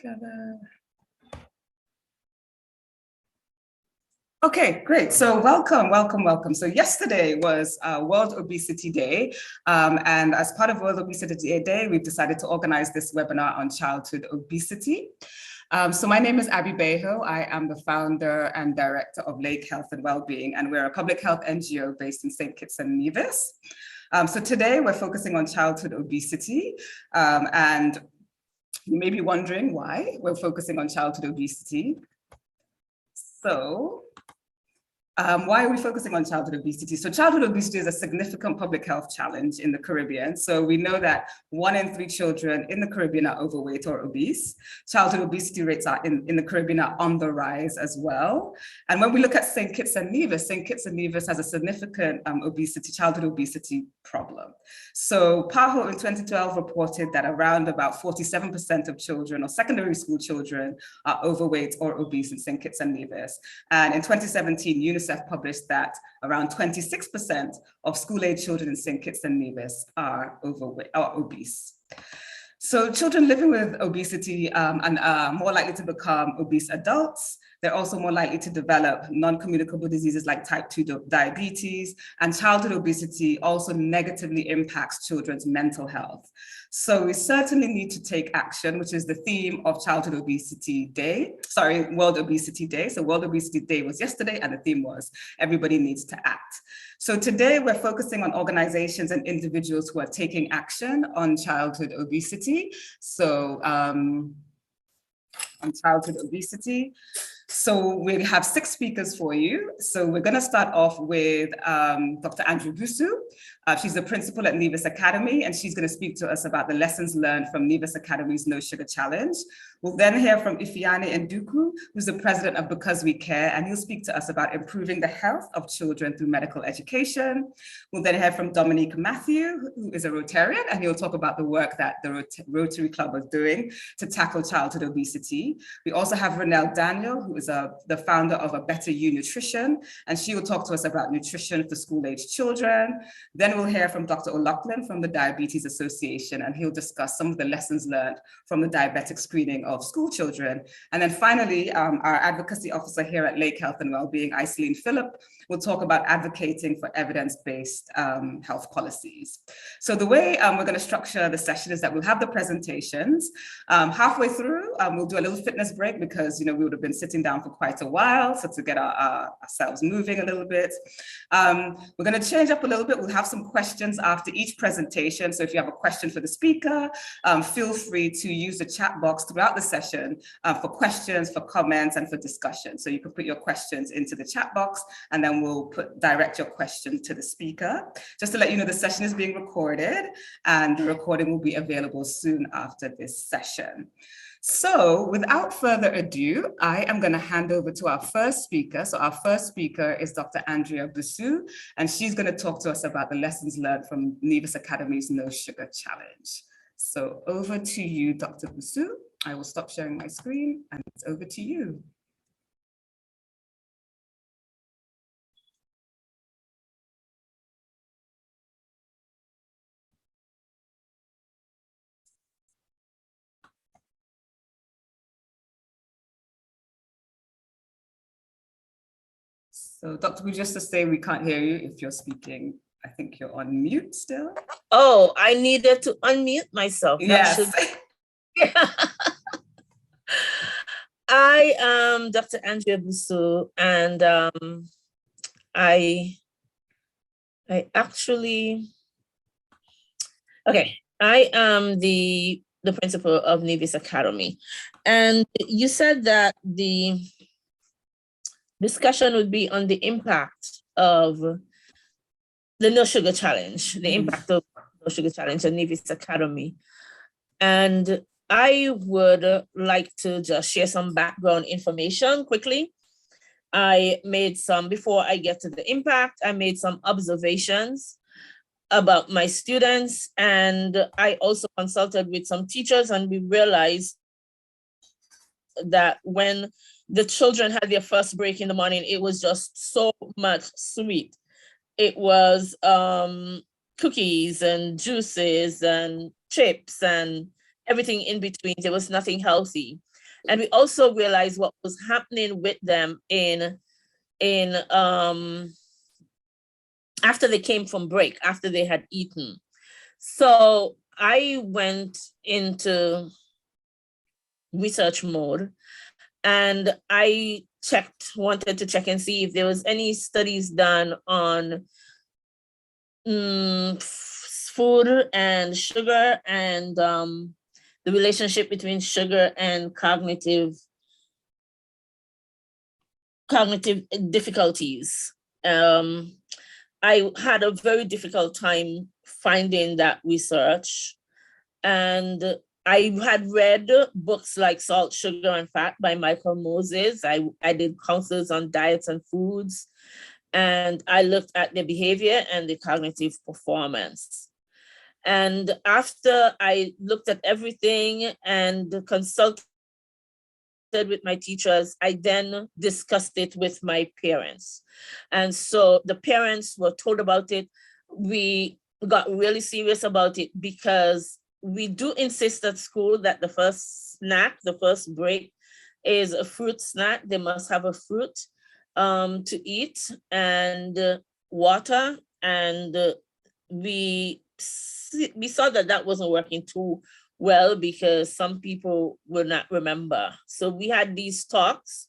together. Okay, great. So welcome. So yesterday was World Obesity Day. And as part of World Obesity Day, we've decided to organize this webinar on childhood obesity. So my name is Abby Bejo. I am the founder and director of Lake Health and Wellbeing, and we're a public health NGO based in St Kitts and Nevis. So today we're focusing on childhood obesity, and you may be wondering why we're focusing on childhood obesity. So why are we focusing on childhood obesity? So childhood obesity is a significant public health challenge in the Caribbean. So we know that 1 in 3 children in the Caribbean are overweight or obese. Childhood obesity rates are in the Caribbean are on the rise as well. And when we look at St Kitts and Nevis has a significant childhood obesity problem. So PAHO in 2012 reported that around about 47% of children or secondary school children are overweight or obese in St Kitts and Nevis. And in 2017, UNICEF published that around 26% of school-age children in St. Kitts and Nevis are overweight or obese. So children living with obesity are more likely to become obese adults. They're also more likely to develop non-communicable diseases like type 2 diabetes, and childhood obesity also negatively impacts children's mental health. So we certainly need to take action, which is the theme of Childhood Obesity Day, World Obesity Day. So World Obesity Day was yesterday, and the theme was everybody needs to act. So today we're focusing on organizations and individuals who are taking action on childhood obesity. So on childhood obesity. So we have 6 speakers for you. So we're going to start off with Dr. Andrea Busu. She's the principal at Nevis Academy, and she's going to speak to us about the lessons learned from Nevis Academy's No Sugar Challenge. We'll then hear from Ifeanyi Nduku, who's the president of Because We Care, and he'll speak to us about improving the health of children through medical education. We'll then hear from Dominique Matthew, who is a Rotarian, and he'll talk about the work that the Rotary Club is doing to tackle childhood obesity. We also have Renelle Daniel, who is the founder of A Better You Nutrition, and she will talk to us about nutrition for school-age children. Then we'll hear from Dr. O'Loughlin from the Diabetes Association, and he'll discuss some of the lessons learned from the diabetic screening of school children. And then finally, our advocacy officer here at Lake Health and Wellbeing, Iceline Phillip, will talk about advocating for evidence-based health policies. So the way we're going to structure the session is that we'll have the presentations. Halfway through, we'll do a little fitness break because we would have been sitting down for quite a while, so to get ourselves moving a little bit. We're going to change up a little bit. We'll have some questions after each presentation. So if you have a question for the speaker, feel free to use the chat box throughout the session for questions, for comments, and for discussion. So you can put your questions into the chat box, and then we'll direct your question to the speaker. Just to let you know, the session is being recorded, and the recording will be available soon after this session. So without further ado, I am going to hand over to our first speaker. So our first speaker is Dr. Andrea Busu, and she's going to talk to us about the lessons learned from Nevis Academy's No Sugar Challenge. So over to you, Dr. Busu. I will stop sharing my screen, and it's over to you. So Dr. Busu, just to say we can't hear you if you're speaking. I think you're on mute still. Oh, I needed to unmute myself. Yes. I am Dr. Andrea Busu, and I am the principal of Nevis Academy. And you said that the discussion would be on the impact of the No Sugar Challenge, the impact of No Sugar Challenge on Nevis Academy. And I would like to just share some background information quickly. Before I get to the impact, I made some observations about my students, and I also consulted with some teachers, and we realized that when the children had their first break in the morning, it was just so much sweet. It was cookies and juices and chips and everything in between. There was nothing healthy. And we also realized what was happening with them in after they came from break, after they had eaten. So I went into research mode, and I wanted to check and see if there was any studies done on food and sugar, and the relationship between sugar and cognitive difficulties. I had a very difficult time finding that research, and I had read books like Salt, Sugar, and Fat by Michael Moses. I did counselors on diets and foods, and I looked at the behavior and the cognitive performance. And after I looked at everything and consulted with my teachers, I then discussed it with my parents. And so the parents were told about it. We got really serious about it because we do insist at school that the first snack, the first break, is a fruit snack. They must have a fruit to eat, and water. And we saw that wasn't working too well because some people will not remember. So we had these talks,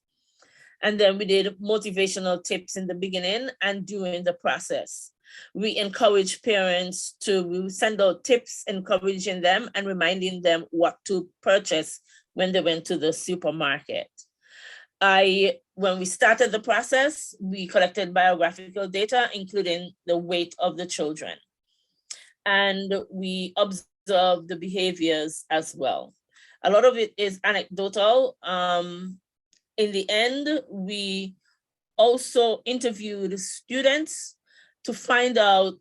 and then we did motivational tips in the beginning and during the process. We encourage parents we send out tips, encouraging them and reminding them what to purchase when they went to the supermarket. When we started the process, we collected biographical data, including the weight of the children. And we observed the behaviors as well. A lot of it is anecdotal. In the end, we also interviewed students to find out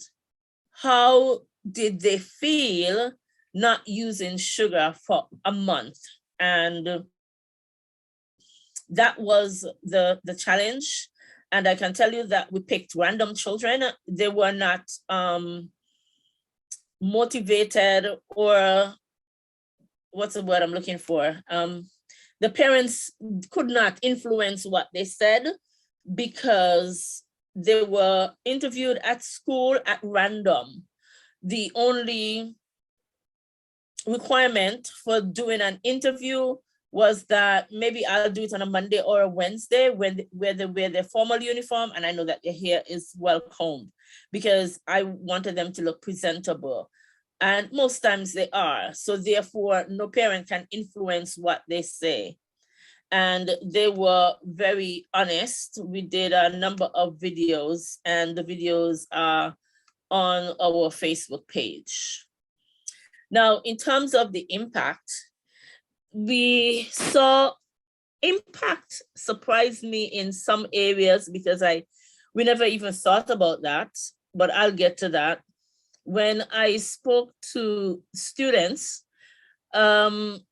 how did they feel not using sugar for a month. And that was the challenge. And I can tell you that we picked random children. They were not motivated, or what's the word I'm looking for? The parents could not influence what they said because they were interviewed at school at random. The only requirement for doing an interview was that maybe I'll do it on a Monday or a Wednesday where they wear their formal uniform, and I know that their hair is well combed, because I wanted them to look presentable. And most times they are. So therefore, no parent can influence what they say. And they were very honest. We did a number of videos, and the videos are on our Facebook page. Now, in terms of the impact, we saw impact surprised me in some areas because we never even thought about that, but I'll get to that. When I spoke to students,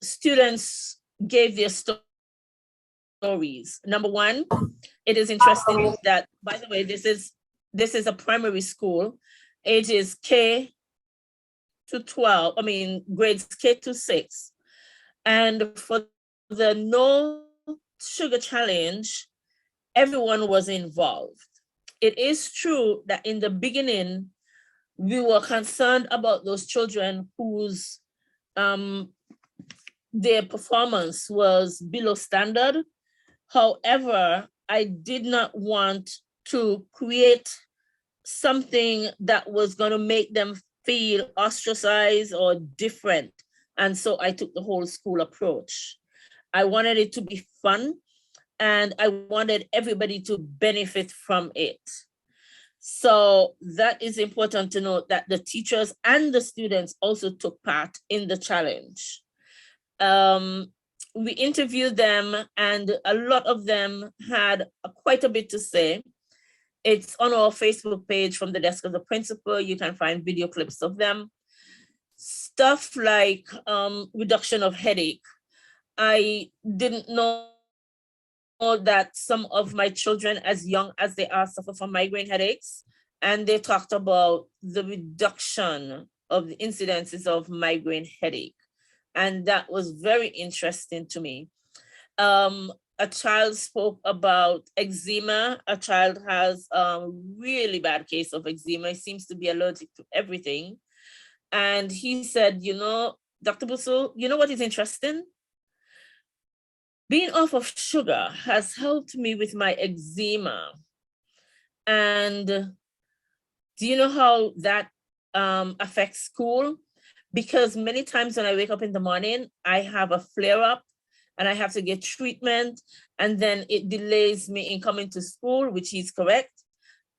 students gave their stories. Number one, it is interesting that, by the way, this is a primary school. Ages K to 12, grades K to 6. And for the No Sugar Challenge, everyone was involved. It is true that in the beginning, we were concerned about those children whose their performance was below standard. However, I did not want to create something that was going to make them feel ostracized or different. And so I took the whole school approach. I wanted it to be fun, and I wanted everybody to benefit from it. So that is important to note, that the teachers and the students also took part in the challenge. We interviewed them, and a lot of them had quite a bit to say. It's on our Facebook page, From the Desk of the Principal. You can find video clips of them. Stuff like reduction of headache. I didn't know that some of my children, as young as they are, suffer from migraine headaches. And they talked about the reduction of the incidences of migraine headache. And that was very interesting to me. A child spoke about eczema. A child has a really bad case of eczema. He seems to be allergic to everything. And he said, you know, Dr. Busso, you know what is interesting? Being off of sugar has helped me with my eczema. And do you know how that affects school? Because many times when I wake up in the morning, I have a flare up and I have to get treatment, and then it delays me in coming to school, which is correct.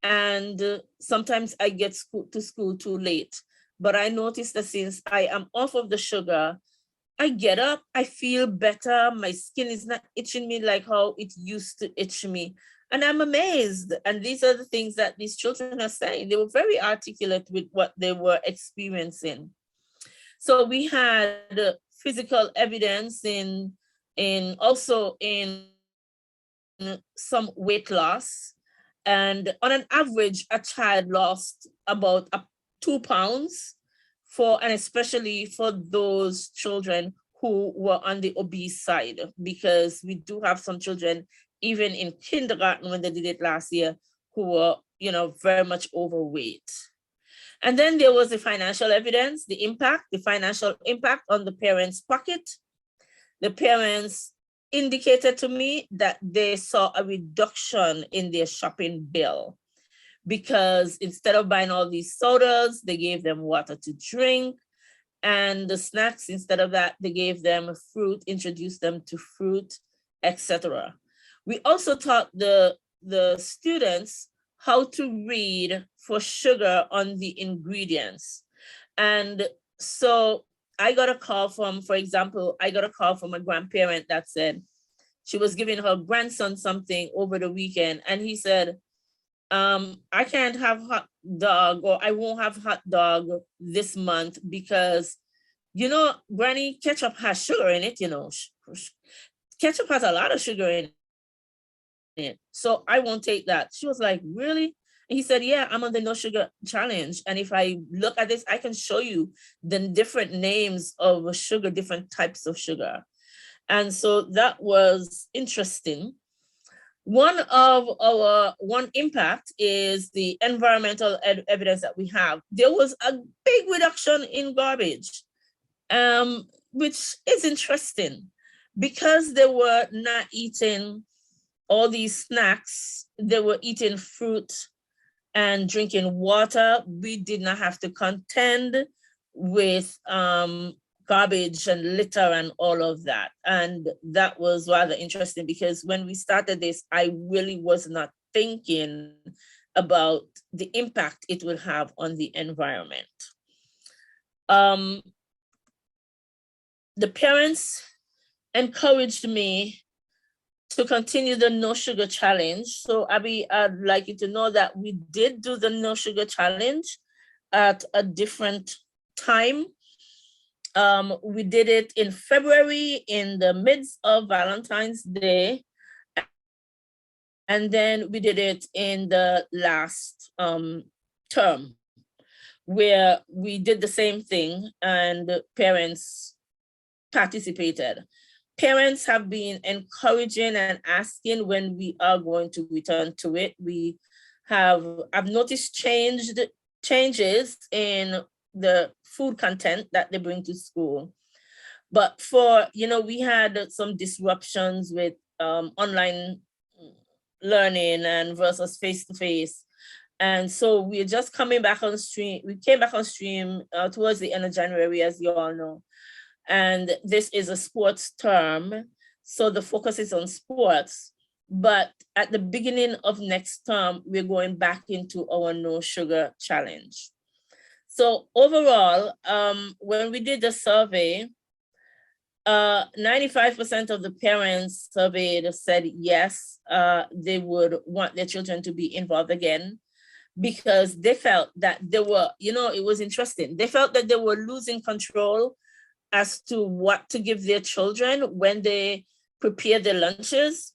And sometimes I get to school too late. But I noticed that since I am off of the sugar, I get up, I feel better. My skin is not itching me like how it used to itch me. And I'm amazed. And these are the things that these children are saying. They were very articulate with what they were experiencing. So we had physical evidence in also in some weight loss. And on an average, a child lost about 2 pounds and especially for those children who were on the obese side, because we do have some children, even in kindergarten when they did it last year, who were, you know, very much overweight. And then there was the financial evidence, the financial impact on the parents' pocket. The parents indicated to me that they saw a reduction in their shopping bill, because instead of buying all these sodas, they gave them water to drink, and the snacks, instead of that, they gave them fruit, introduced them to fruit, etc. We also taught the students how to read for sugar on the ingredients. And so I got a call from, for example, I got a call from a grandparent that said she was giving her grandson something over the weekend, and he said, I can't have hot dog, or I won't have hot dog this month because, you know, Granny, ketchup has sugar in it, you know. Ketchup has a lot of sugar in it, so I won't take that. She was like, really? And he said, yeah, I'm on the no sugar challenge. And if I look at this, I can show you the different names of sugar, different types of sugar. And so that was interesting. One impact is the environmental evidence that we have. There was a big reduction in garbage, which is interesting, because they were not eating all these snacks. They were eating fruit and drinking water. We did not have to contend with garbage and litter and all of that. And that was rather interesting, because when we started this, I really was not thinking about the impact it will have on the environment. The parents encouraged me to continue the no sugar challenge. So Abby, I'd like you to know that we did do the no sugar challenge at a different time. We did it in February, in the midst of Valentine's Day. And then we did it in the last term, where we did the same thing and parents participated. Parents have been encouraging and asking when we are going to return to it. I've noticed changes in the food content that they bring to school. But we had some disruptions with online learning and versus face-to-face. And so we're just coming back on stream. We came back on stream towards the end of January, as you all know. And this is a sports term, so the focus is on sports. But at the beginning of next term, we're going back into our no sugar challenge. So overall, when we did the survey, 95% of the parents surveyed said yes, they would want their children to be involved again, because they felt that they were, it was interesting. They felt that they were losing control as to what to give their children when they prepare their lunches.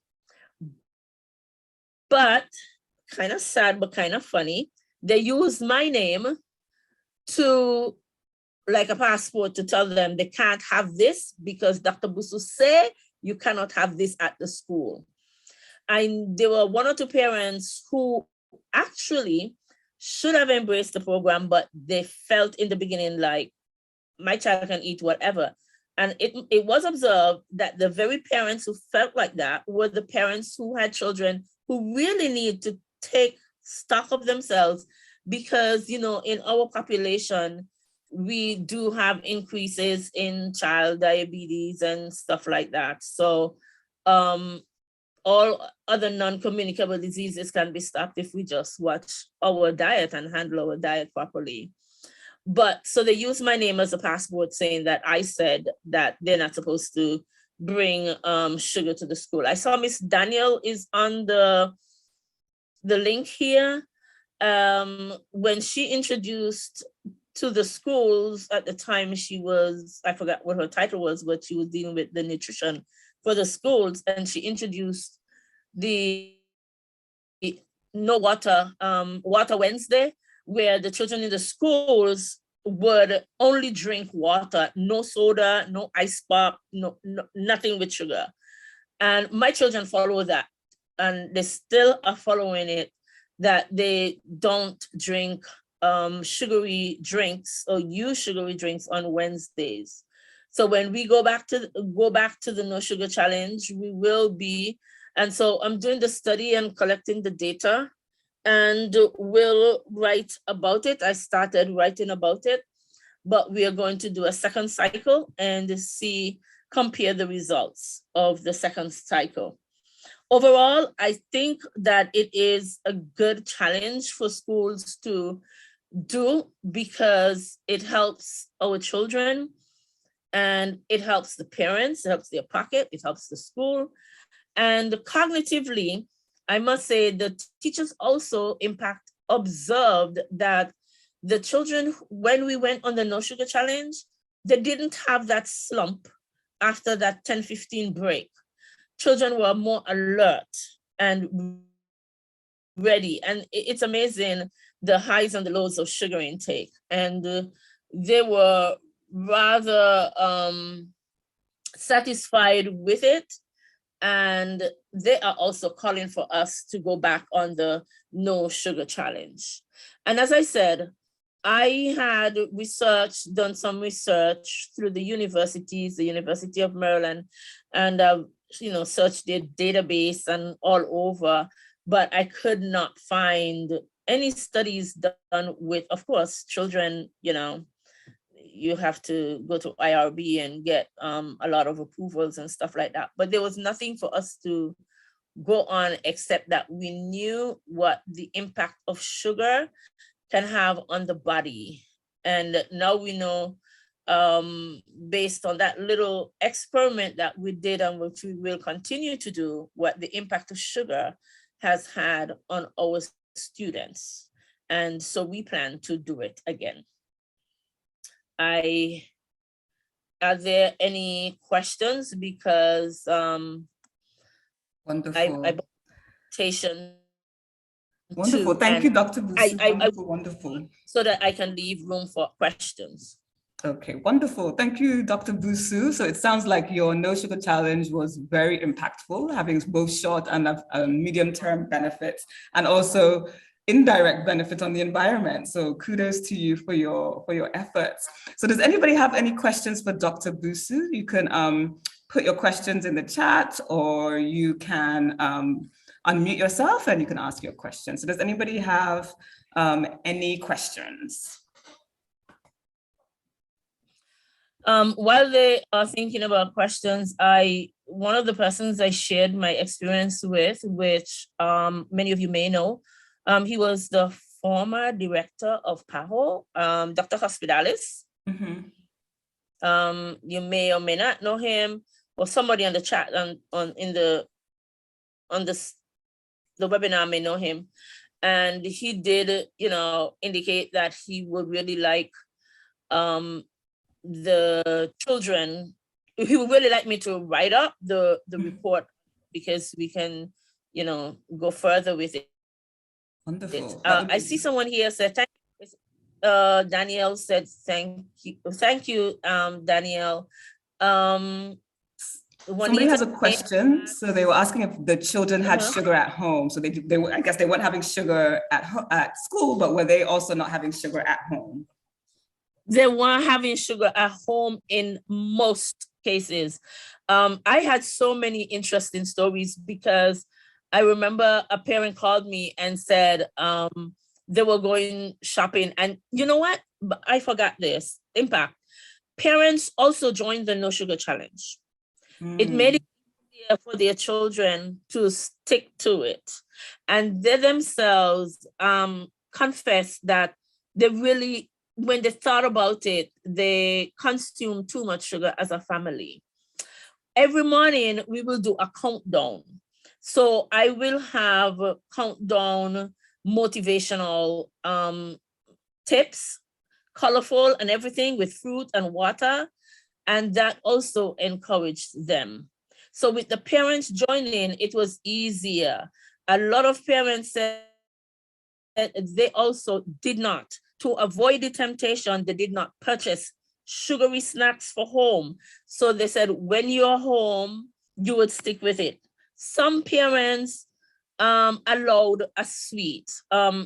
But kind of sad, but kind of funny, they used my name to like a passport to tell them they can't have this because Dr. Busu say you cannot have this at the school. And there were one or two parents who actually should have embraced the program, but they felt in the beginning like my child can eat whatever. And it was observed that the very parents who felt like that were the parents who had children who really need to take stock of themselves because, you know, in our population, we do have increases in child diabetes and stuff like that. So all other non-communicable diseases can be stopped if we just watch our diet and handle our diet properly. But so they used my name as a passport saying that I said that they're not supposed to bring sugar to the school. I saw Miss Daniel is on the link here. When she introduced to the schools at the time, she was, I forgot what her title was, but she was dealing with the nutrition for the schools, and she introduced the No Water, Water Wednesday, where the children in the schools would only drink water, no soda, no ice pop, no nothing with sugar. And my children follow that, and they still are following it, that they don't drink sugary drinks or use sugary drinks on Wednesdays. So when we go back to the No Sugar Challenge, we will be, and so I'm doing the study and collecting the data, and we'll write about it. I started writing about it, but we are going to do a second cycle and compare the results of the second cycle. Overall, I think that it is a good challenge for schools to do because it helps our children and it helps the parents, it helps their pocket, it helps the school. And cognitively, I must say the teachers also observed that the children, when we went on the No Sugar Challenge, they didn't have that slump after that 10-15 break. Children were more alert and ready. And it's amazing the highs and the lows of sugar intake. And they were rather satisfied with it. And they are also calling for us to go back on the No Sugar Challenge. And as I said, I had done some research through the universities, the University of Maryland, and searched their database and all over, but I could not find any studies done with, of course, children, you have to go to IRB and get a lot of approvals and stuff like that. But there was nothing for us to go on except that we knew what the impact of sugar can have on the body. And now we know, based on that little experiment that we did and which we will continue to do, what the impact of sugar has had on our students. And so we plan to do it again. Are there any questions? Because wonderful. Wonderful. Thank you, Dr. Busu. Wonderful. So that I can leave room for questions. Okay, wonderful. Thank you, Dr. Busu. So it sounds like your No Sugar Challenge was very impactful, having both short and medium-term benefits, and also indirect benefit on the environment. So kudos to you for your efforts. So does anybody have any questions for Dr. Busu? You can put your questions in the chat, or you can unmute yourself and you can ask your question. So does anybody have any questions? While they are thinking about questions, one of the persons I shared my experience with, which many of you may know, he was the former director of PAHO, Dr. Hospitalis. Mm-hmm. You may or may not know him, or somebody on the chat on the webinar may know him. And he did, indicate that he would really like the children, he would really like me to write up the report because we can, go further with it. Wonderful. I see someone here said, Danielle said thank you, Danielle. Somebody has a question. So they were asking if the children had sugar at home. So I guess they weren't having sugar at school, but were they also not having sugar at home? They weren't having sugar at home in most cases. I had so many interesting stories because I remember a parent called me and said they were going shopping. And you know what? I forgot this. Impact. Parents also joined the No Sugar Challenge. It made it easier for their children to stick to it. And they themselves confessed that they really, when they thought about it, they consumed too much sugar as a family. Every morning, we will do a countdown. So I will have countdown motivational tips, colorful and everything with fruit and water. And that also encouraged them. So with the parents joining, it was easier. A lot of parents said they also did not, to avoid the temptation, they did not purchase sugary snacks for home. So they said, when you're home, you would stick with it. Some parents allowed a sweet.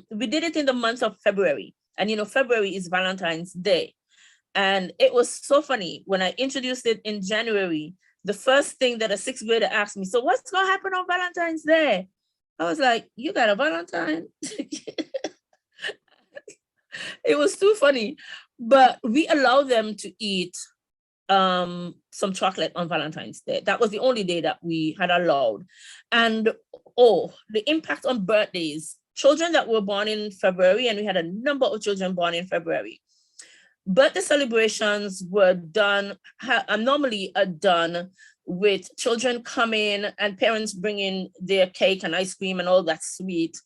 We did it in the month of February. And February is Valentine's Day. And it was so funny when I introduced it in January. The first thing that a sixth grader asked me, so what's going to happen on Valentine's Day? I was like, you got a Valentine? It was too funny. But we allowed them to eat some chocolate on Valentine's Day. That was the only day that we had allowed. And the impact on birthdays. Children that were born in February, and we had a number of children born in February. Birthday celebrations were done, normally are done with children coming and parents bringing their cake and ice cream and all that sweet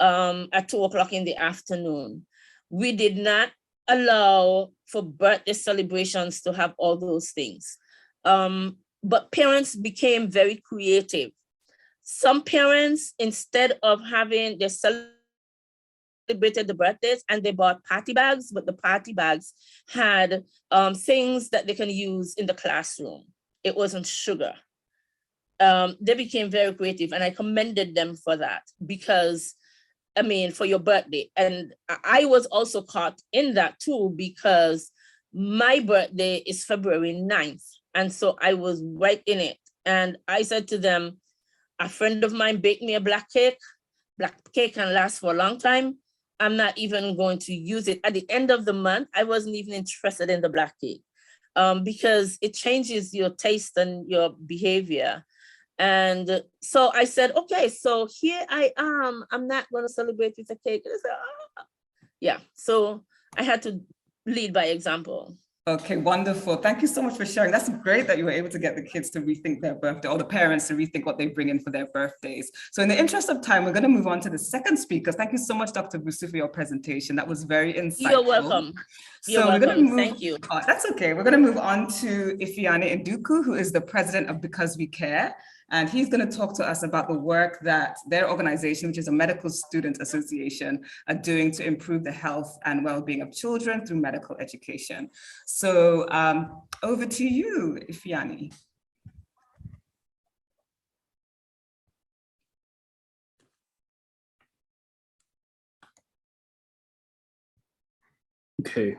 at 2:00 in the afternoon. We did not allow for birthday celebrations to have all those things. But parents became very creative. Some parents, instead of having their celebrated the birthdays and they bought party bags, but the party bags had things that they can use in the classroom. It wasn't sugar. They became very creative and I commended them for that because, for your birthday. And I was also caught in that too because my birthday is February 9th. And so I was right in it. And I said to them, a friend of mine baked me a black cake. Black cake can last for a long time. I'm not even going to use it. At the end of the month, I wasn't even interested in the black cake because it changes your taste and your behavior. And so I said, okay, so here I am. I'm not going to celebrate with a cake. And I said, yeah, so I had to lead by example. Okay, wonderful. Thank you so much for sharing. That's great that you were able to get the kids to rethink their birthday, or the parents to rethink what they bring in for their birthdays. So in the interest of time, we're going to move on to the second speaker. Thank you so much, Dr. Busu, for your presentation. That was very insightful. You're welcome. You're welcome. Thank you. That's okay. We're going to move on to Ifeanyi Nduku, who is the president of Because We Care. And he's going to talk to us about the work that their organization, which is a medical student association, are doing to improve the health and well-being of children through medical education. So over to you, Ifeanyi. Okay.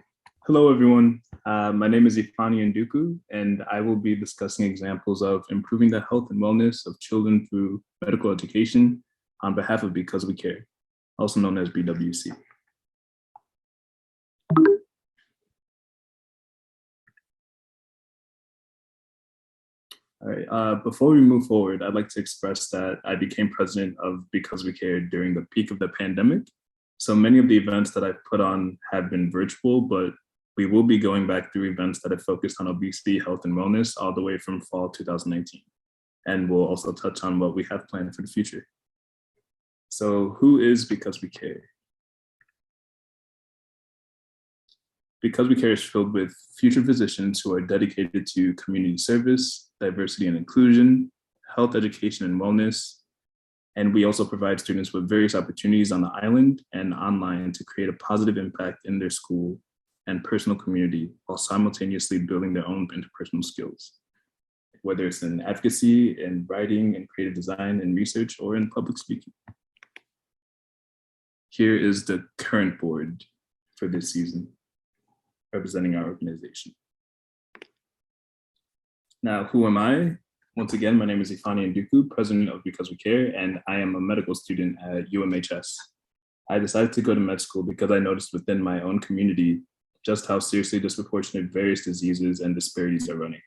Hello, everyone. My name is Ifeanyi Nduku, and I will be discussing examples of improving the health and wellness of children through medical education on behalf of Because We Care, also known as BWC. All right, before we move forward, I'd like to express that I became president of Because We Care during the peak of the pandemic. So many of the events that I've put on have been virtual, but we will be going back through events that have focused on obesity, health, and wellness all the way from fall 2019. And we'll also touch on what we have planned for the future. So who is Because We Care? Because We Care is filled with future physicians who are dedicated to community service, diversity and inclusion, health education and wellness, And we also provide students with various opportunities on the island and online to create a positive impact in their school and personal community while simultaneously building their own interpersonal skills, whether it's in advocacy, in writing, and creative design, and research, or in public speaking. Here is the current board for this season, representing our organization. Now, who am I? Once again, my name is Ifani Nduku, president of Because We Care, and I am a medical student at UMHS. I decided to go to med school because I noticed within my own community just how seriously disproportionate various diseases and disparities are running.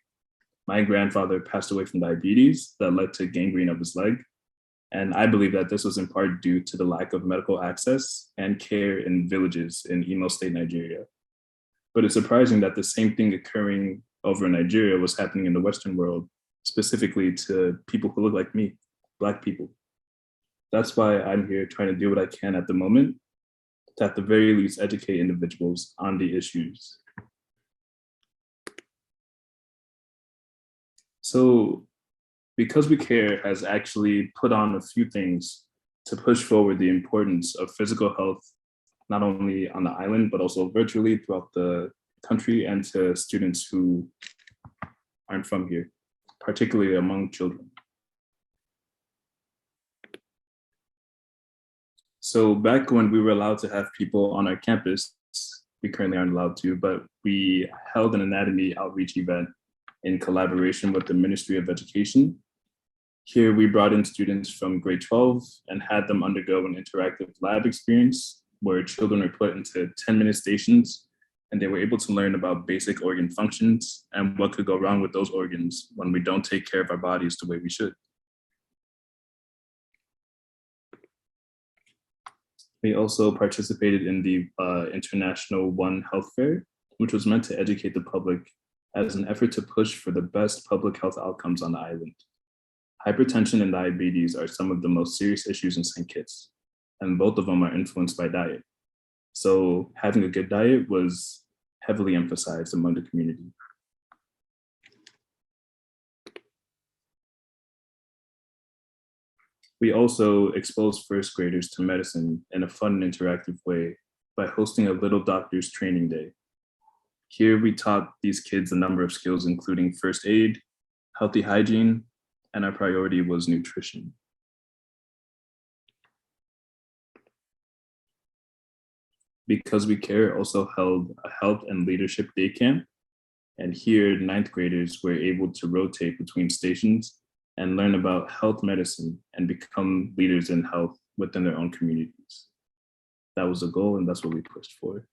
My grandfather passed away from diabetes that led to gangrene of his leg, and I believe that this was in part due to the lack of medical access and care in villages in Imo State, Nigeria. But it's surprising that the same thing occurring over in Nigeria was happening in the Western world, specifically to people who look like me, Black people. That's why I'm here trying to do what I can at the moment to at the very least educate individuals on the issues. So Because We Care has actually put on a few things to push forward the importance of physical health, not only on the island, but also virtually throughout the country and to students who aren't from here, particularly among children. So back when we were allowed to have people on our campus, we currently aren't allowed to, but we held an anatomy outreach event in collaboration with the Ministry of Education. Here we brought in students from grade 12 and had them undergo an interactive lab experience where children were put into 10-minute stations and they were able to learn about basic organ functions and what could go wrong with those organs when we don't take care of our bodies the way we should. We also participated in the International One Health Fair, which was meant to educate the public as an effort to push for the best public health outcomes on the island. Hypertension and diabetes are some of the most serious issues in St. Kitts, and both of them are influenced by diet. So having a good diet was heavily emphasized among the community. We also exposed first graders to medicine in a fun and interactive way by hosting a Little Doctors Training Day. Here we taught these kids a number of skills, including first aid, healthy hygiene, and our priority was nutrition. Because We Care also held a health and leadership day camp, and here ninth graders were able to rotate between stations and learn about health medicine and become leaders in health within their own communities. That was the goal, and that's what we pushed for.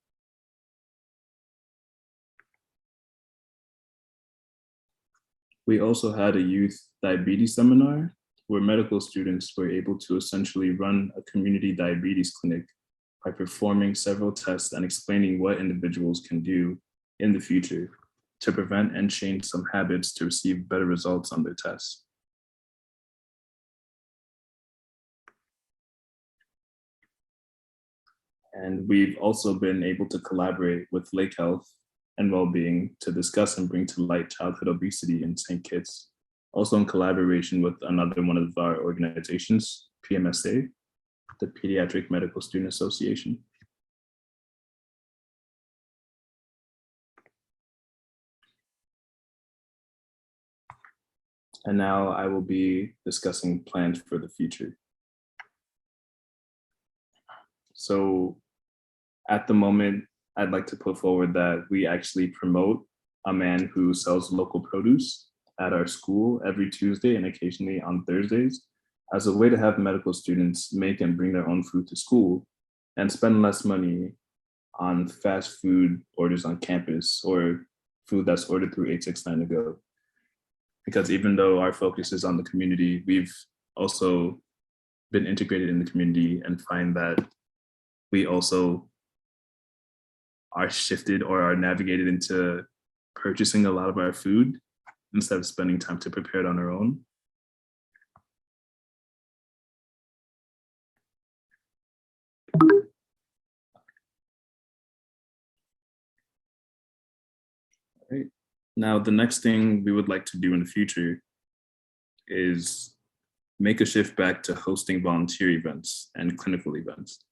We also had a youth diabetes seminar where medical students were able to essentially run a community diabetes clinic by performing several tests and explaining what individuals can do in the future to prevent and change some habits to receive better results on their tests. And we've also been able to collaborate with Lake Health and Wellbeing to discuss and bring to light childhood obesity in St. Kitts, also in collaboration with another one of our organizations, PMSA, the Pediatric Medical Student Association. And now I will be discussing plans for the future. So at the moment, I'd like to put forward that we actually promote a man who sells local produce at our school every Tuesday and occasionally on Thursdays as a way to have medical students make and bring their own food to school and spend less money on fast food orders on campus or food that's ordered through 869 to go. Because even though our focus is on the community, we've also been integrated in the community and find that we also are shifted or are navigated into purchasing a lot of our food instead of spending time to prepare it on our own. All right. Now, the next thing we would like to do in the future is make a shift back to hosting volunteer events and clinical events.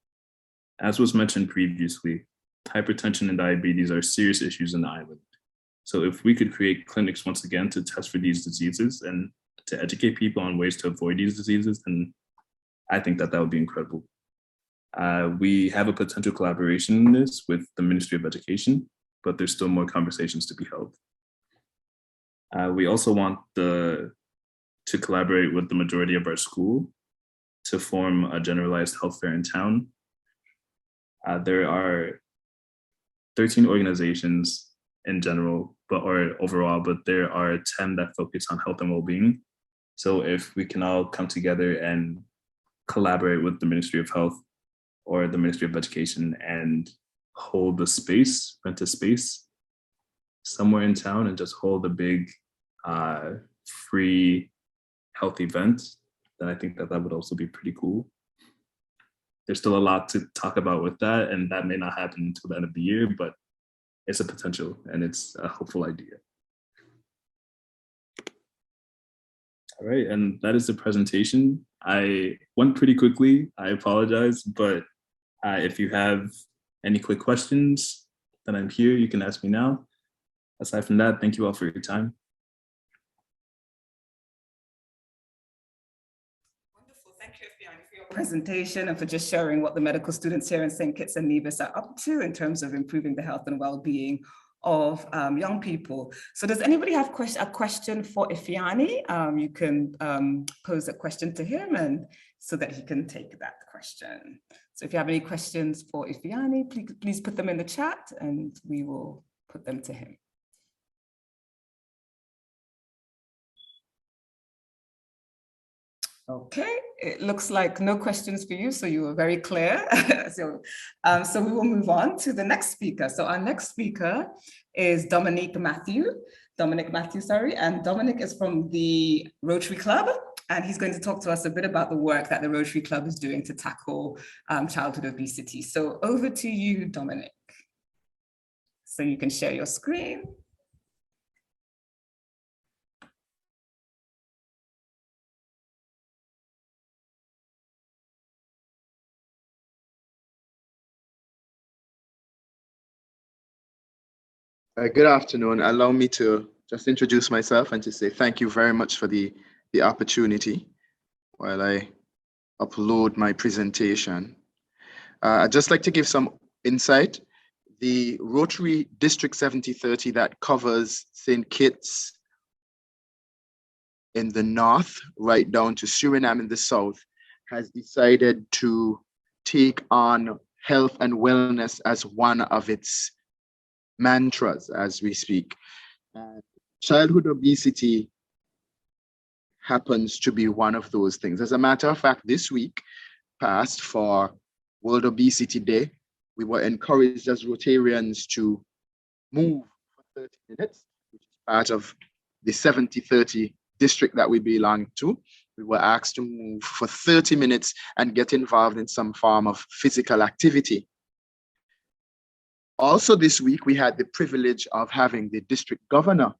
As was mentioned previously, hypertension and diabetes are serious issues in the island. So if we could create clinics once again to test for these diseases and to educate people on ways to avoid these diseases, then I think that would be incredible. We have a potential collaboration in this with the Ministry of Education, but there's still more conversations to be held. We also want to collaborate with the majority of our school to form a generalized health fair in town. There are 13 organizations in general, or overall, but there are 10 that focus on health and well-being. So if we can all come together and collaborate with the Ministry of Health or the Ministry of Education and hold the space, rent a space somewhere in town and just hold a big free health event, then I think that would also be pretty cool. There's still a lot to talk about with that, and that may not happen until the end of the year, but it's a potential and it's a hopeful idea. All right, and that is the presentation. I went pretty quickly, I apologize, but if you have any quick questions, then I'm here, you can ask me now. Aside from that, thank you all for your time. Wonderful, thank you, Fiani, for your presentation and for just sharing what the medical students here in St Kitts and Nevis are up to in terms of improving the health and well-being of young people. So does anybody have a question for Ifeanyi? You can pose a question to him and so that he can take that question. So if you have any questions for Ifeanyi, please put them in the chat and we will put them to him. Okay, it looks like no questions for you, so you were very clear. So we will move on to the next speaker. So our next speaker is Dominic Matthew, and Dominic is from the Rotary Club, and he's going to talk to us a bit about the work that the Rotary Club is doing to tackle childhood obesity. So over to you, Dominic. So you can share your screen. Good afternoon. Allow me to just introduce myself and to say thank you very much for the opportunity while I upload my presentation. I'd just like to give some insight. The Rotary District 7030 that covers St. Kitts in the north, right down to Suriname in the south, has decided to take on health and wellness as one of its mantras as we speak. Childhood obesity happens to be one of those things. As a matter of fact, this week passed for World Obesity Day. We were encouraged as Rotarians to move for 30 minutes, which is part of the 7030 district that we belong to. We were asked to move for 30 minutes and get involved in some form of physical activity. Also this week, we had the privilege of having the district governor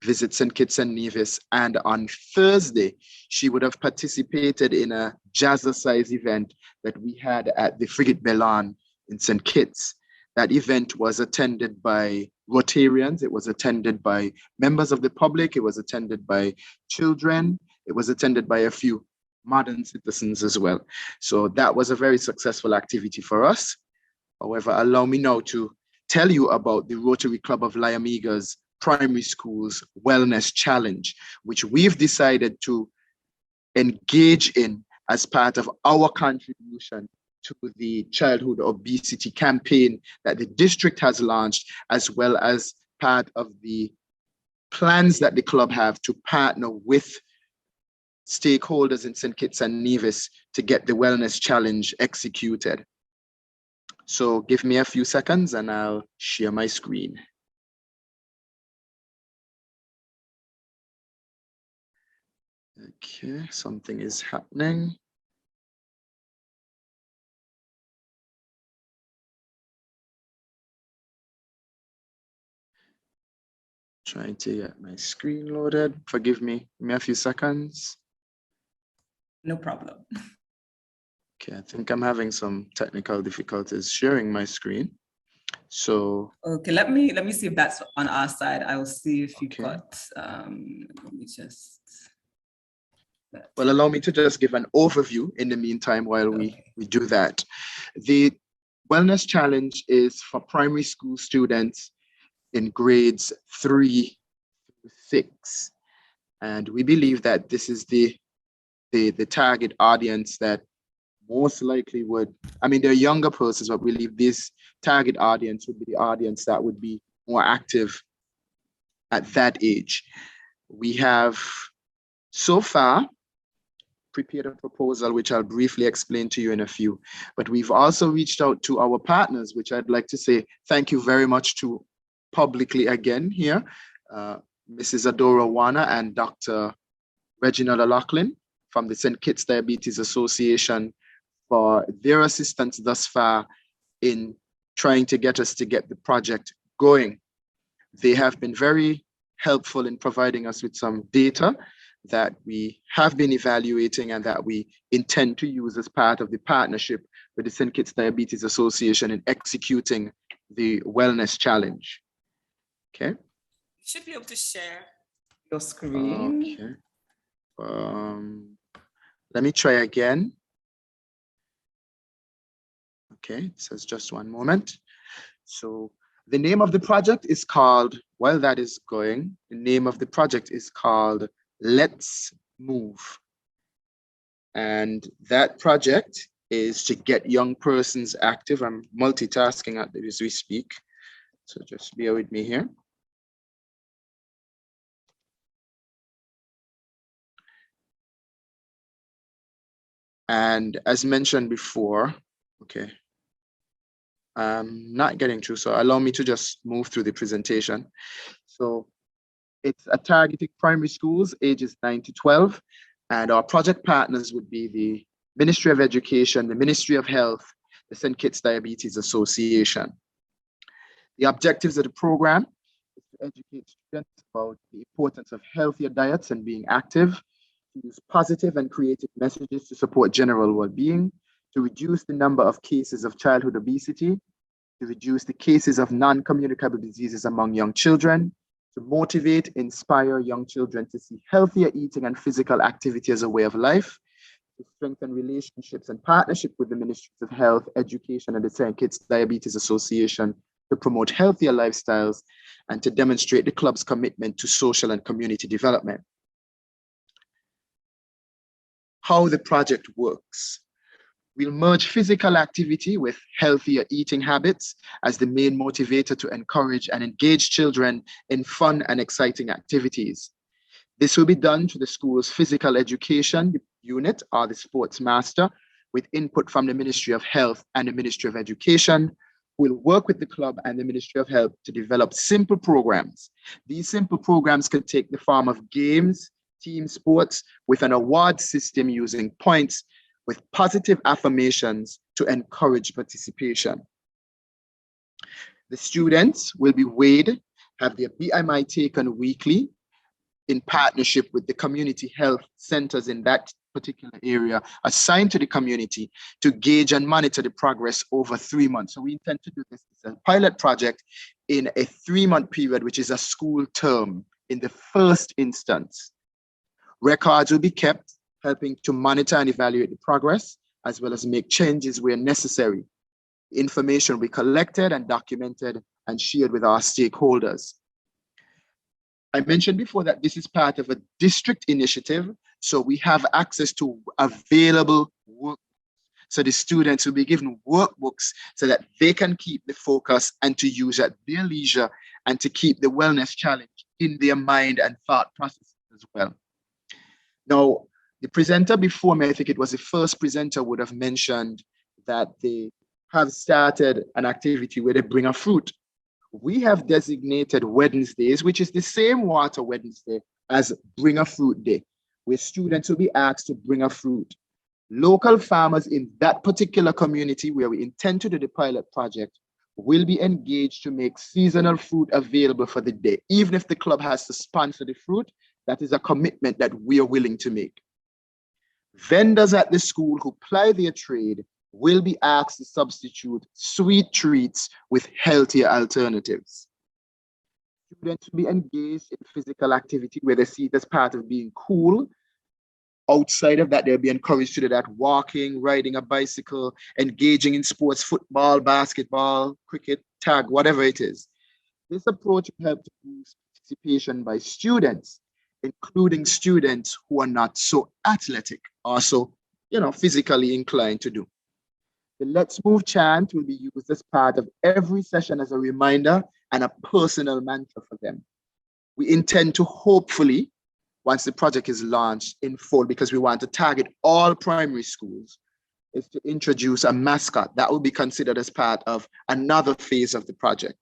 visit St. Kitts and Nevis, and on Thursday, she would have participated in a jazzercise event that we had at the Frigate Bellon in St. Kitts. That event was attended by Rotarians, it was attended by members of the public, it was attended by children, it was attended by a few modern citizens as well. So that was a very successful activity for us. However, allow me now to tell you about the Rotary Club of Liamiga's Primary Schools Wellness Challenge, which we've decided to engage in as part of our contribution to the childhood obesity campaign that the district has launched, as well as part of the plans that the club have to partner with stakeholders in St. Kitts and Nevis to get the Wellness Challenge executed. So give me a few seconds and I'll share my screen. Okay, something is happening. Trying to get my screen loaded. Forgive me, give me a few seconds. No problem. Okay, I think I'm having some technical difficulties sharing my screen. So okay, let me see if that's on our side. I will see if you've got let me just well, allow me to just give an overview in the meantime while we do that. The Wellness Challenge is for primary school students in grades 3 to 6. And we believe that this is the target audience that most likely would, I mean, they're younger persons, but we believe this target audience would be the audience that would be more active at that age. We have so far prepared a proposal, which I'll briefly explain to you in a few, but we've also reached out to our partners, which I'd like to say thank you very much to publicly again here, Mrs. Adora Wana and Dr. Reginald O'Loughlin from the St Kitts Diabetes Association for their assistance thus far in trying to get us to get the project going. They have been very helpful in providing us with some data that we have been evaluating and that we intend to use as part of the partnership with the St Kitts Diabetes Association in executing the Wellness Challenge. Okay. You should be able to share your screen. Okay. Let me try again. Okay, it says just one moment. So the name of the project is called, while that is going, the name of the project is called Let's Move. And that project is to get young persons active. I'm multitasking as we speak, so just bear with me here. And as mentioned before, okay, I'm not getting through, so allow me to just move through the presentation. So it's targeting primary schools ages 9 to 12, and our project partners would be the Ministry of Education, the Ministry of Health, the St. Kitts Diabetes Association. The objectives of the program is to educate students about the importance of healthier diets and being active, to use positive and creative messages to support general well-being, to reduce the number of cases of childhood obesity, to reduce the cases of non-communicable diseases among young children, to motivate, inspire young children to see healthier eating and physical activity as a way of life, to strengthen relationships and partnership with the Ministries of Health, Education, and the St. Kitts Diabetes Association to promote healthier lifestyles, and to demonstrate the club's commitment to social and community development. How the project works. We'll merge physical activity with healthier eating habits as the main motivator to encourage and engage children in fun and exciting activities. This will be done through the school's physical education unit or the sports master with input from the Ministry of Health and the Ministry of Education. We'll work with the club and the Ministry of Health to develop simple programs. These simple programs can take the form of games, team sports with an award system using points with positive affirmations to encourage participation. The students will be weighed, have their BMI taken weekly in partnership with the community health centers in that particular area assigned to the community to gauge and monitor the progress over 3 months. So we intend to do this as a pilot project in a 3-month period, which is a school term in the first instance. Records will be kept, helping to monitor and evaluate the progress, as well as make changes where necessary. Information will be collected and documented and shared with our stakeholders. I mentioned before that this is part of a district initiative, so we have access to available work. So the students will be given workbooks so that they can keep the focus and to use at their leisure and to keep the wellness challenge in their mind and thought processes as well. Now, the presenter before me, I think it was the first presenter, would have mentioned that they have started an activity where they bring a fruit. We have designated Wednesdays, which is the same Water Wednesday as Bring a Fruit Day, where students will be asked to bring a fruit. Local farmers in that particular community where we intend to do the pilot project will be engaged to make seasonal fruit available for the day. Even if the club has to sponsor the fruit, that is a commitment that we are willing to make. Vendors at the school who ply their trade will be asked to substitute sweet treats with healthier alternatives. Students will be engaged in physical activity where they see it as part of being cool. Outside of that, they'll be encouraged to do that: walking, riding a bicycle, engaging in sports, football, basketball, cricket, tag, whatever it is. This approach will help to boost participation by students, including students who are not so athletic or so, physically inclined to do. The Let's Move chant will be used as part of every session as a reminder and a personal mantra for them. We intend to hopefully, once the project is launched in full, because we want to target all primary schools, is to introduce a mascot that will be considered as part of another phase of the project.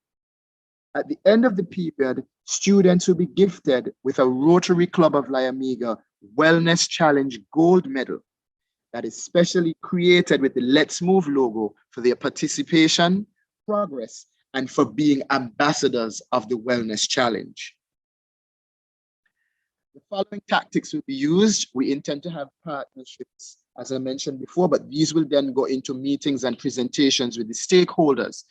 At the end of the period, students will be gifted with a Rotary Club of La Amiga Wellness Challenge Gold Medal that is specially created with the Let's Move logo for their participation, progress, and for being ambassadors of the Wellness Challenge. The following tactics will be used. We intend to have partnerships, as I mentioned before, but these will then go into meetings and presentations with the stakeholders.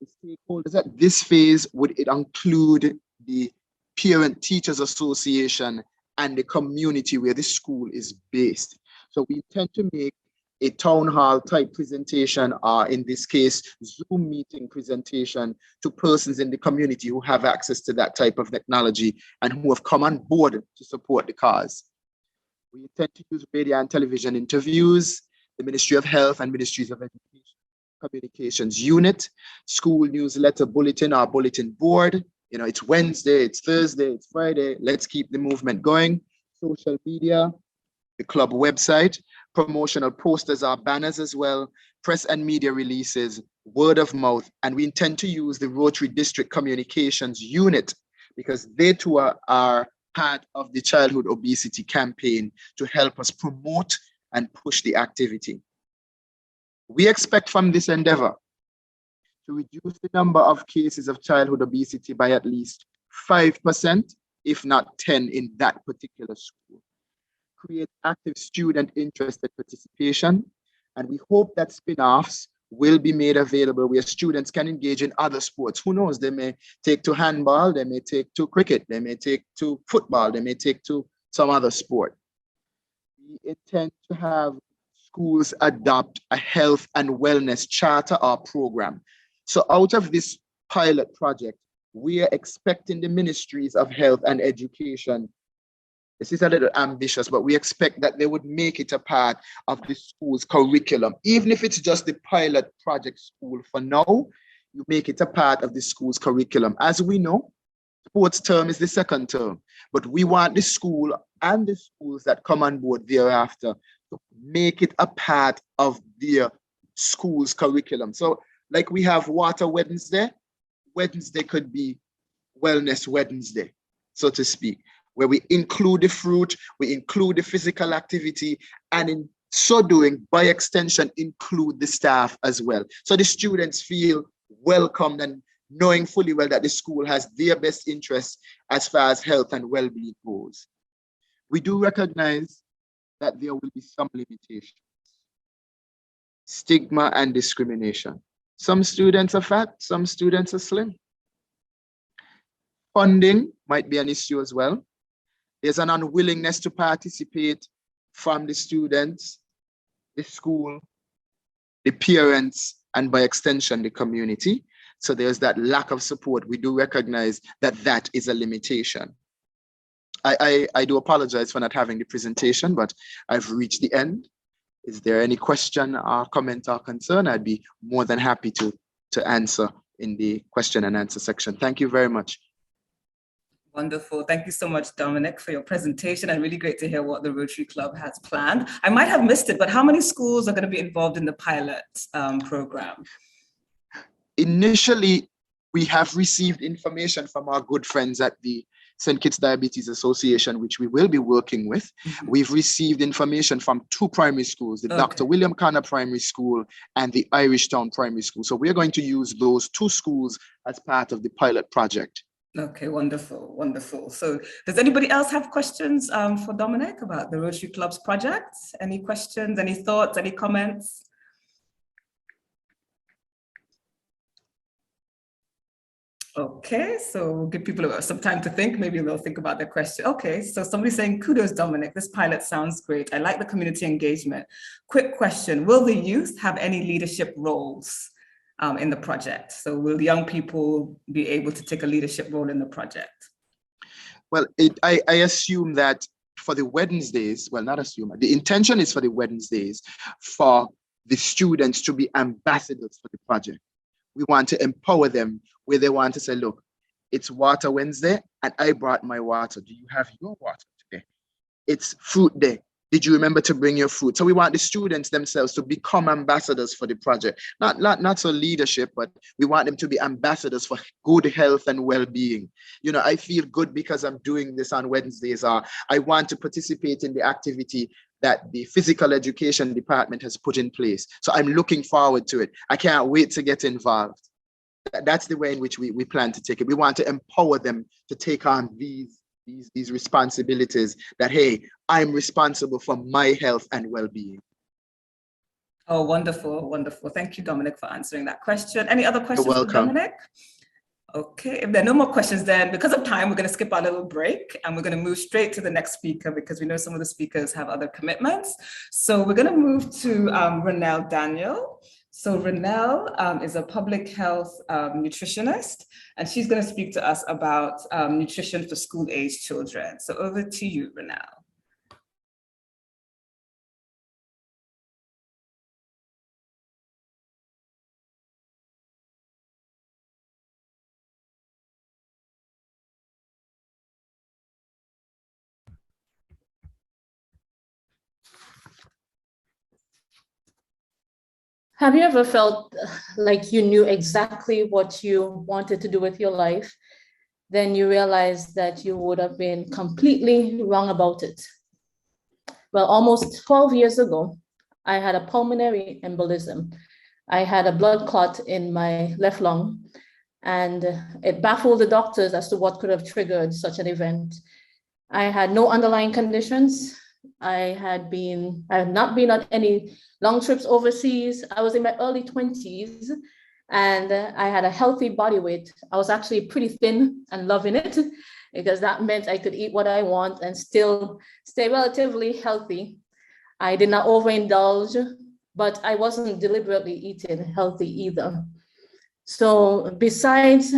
The stakeholders at this phase would include the Parent Teachers Association and the community where the school is based. So we intend to make a town hall type presentation, or in this case, Zoom meeting presentation to persons in the community who have access to that type of technology and who have come on board to support the cause. We intend to use radio and television interviews, the Ministry of Health and Ministries of Education Communications Unit, school newsletter bulletin or bulletin board. It's Wednesday, it's Thursday, it's Friday. Let's keep the movement going. Social media, the club website, promotional posters or banners as well, press and media releases, word of mouth, and we intend to use the Rotary District Communications Unit because they too are part of the childhood obesity campaign to help us promote and push the activity. We expect from this endeavor to reduce the number of cases of childhood obesity by at least 5%, if not 10 in that particular school. Create active student interested participation, and we hope that spin-offs will be made available where students can engage in other sports. Who knows, they may take to handball, they may take to cricket, they may take to football, they may take to some other sport. We intend to have schools adopt a health and wellness charter or program. So out of this pilot project, we are expecting the ministries of health and education. This is a little ambitious, but we expect that they would make it a part of the school's curriculum. Even if it's just the pilot project school for now, you make it a part of the school's curriculum. As we know, sports term is the second term, but we want the school and the schools that come on board thereafter to make it a part of their school's curriculum. So like we have Water Wednesday, Wednesday could be Wellness Wednesday, so to speak, where we include the fruit, we include the physical activity, and in so doing, by extension, include the staff as well. So the students feel welcomed and knowing fully well that the school has their best interests as far as health and well-being goes. We do recognize that there will be some limitations. Stigma and discrimination. Some students are fat, some students are slim. Funding might be an issue as well. There's an unwillingness to participate from the students, the school, the parents, and by extension, the community. So there's that lack of support. We do recognize that that is a limitation. I do apologize for not having the presentation, but I've reached the end. Is there any question or comment or concern? I'd be more than happy to answer in the question and answer section. Thank you very much. Wonderful. Thank you so much, Dominic, for your presentation, and really great to hear what the Rotary Club has planned. I might have missed it, but how many schools are going to be involved in the pilot program? Initially, we have received information from our good friends at the St Kitts Diabetes Association, which we will be working with. Mm-hmm. We've received information from 2 primary schools, the Dr. William Connor Primary School and the Irish Town Primary School. So we're going to use those 2 schools as part of the pilot project. Okay, wonderful, wonderful. So does anybody else have questions for Dominic about the Rotary Club's project? Any questions, any thoughts, any comments? Okay, so we'll give people some time to think. Maybe they'll think about their question. Okay, so somebody's saying, kudos, Dominic. This pilot sounds great. I like the community engagement. Quick question, will the youth have any leadership roles in the project? So will young people be able to take a leadership role in the project? Well, I assume that for the Wednesdays, well, not assume, the intention is for the Wednesdays for the students to be ambassadors for the project. We want to empower them where they want to say, look, it's Water Wednesday and I brought my water. Do you have your water today? It's Fruit Day. Did you remember to bring your fruit? So we want the students themselves to become ambassadors for the project. Not so leadership, but we want them to be ambassadors for good health and well-being. You know, I feel good because I'm doing this on Wednesdays, or I want to participate in the activity that the physical education department has put in place. So I'm looking forward to it. I can't wait to get involved. That's the way in which we plan to take it. We want to empower them to take on these responsibilities that, hey, I'm responsible for my health and well-being. Oh, wonderful, wonderful. Thank you, Dominic, for answering that question. Any other questions You're for welcome. Dominic? Okay, if there are no more questions, then because of time, we're going to skip our little break and we're going to move straight to the next speaker because we know some of the speakers have other commitments. So we're going to move to Renelle Daniel. So Renelle is a public health nutritionist, and she's going to speak to us about nutrition for school-age children. So over to you, Renelle. Have you ever felt like you knew exactly what you wanted to do with your life? Then you realize that you would have been completely wrong about it. Well, almost 12 years ago, I had a pulmonary embolism. I had a blood clot in my left lung, and it baffled the doctors as to what could have triggered such an event. I had no underlying conditions. I had not been on any long trips overseas. I was in my early 20s and I had a healthy body weight. I was actually pretty thin and loving it because that meant I could eat what I want and still stay relatively healthy. I did not overindulge, but I wasn't deliberately eating healthy either. So besides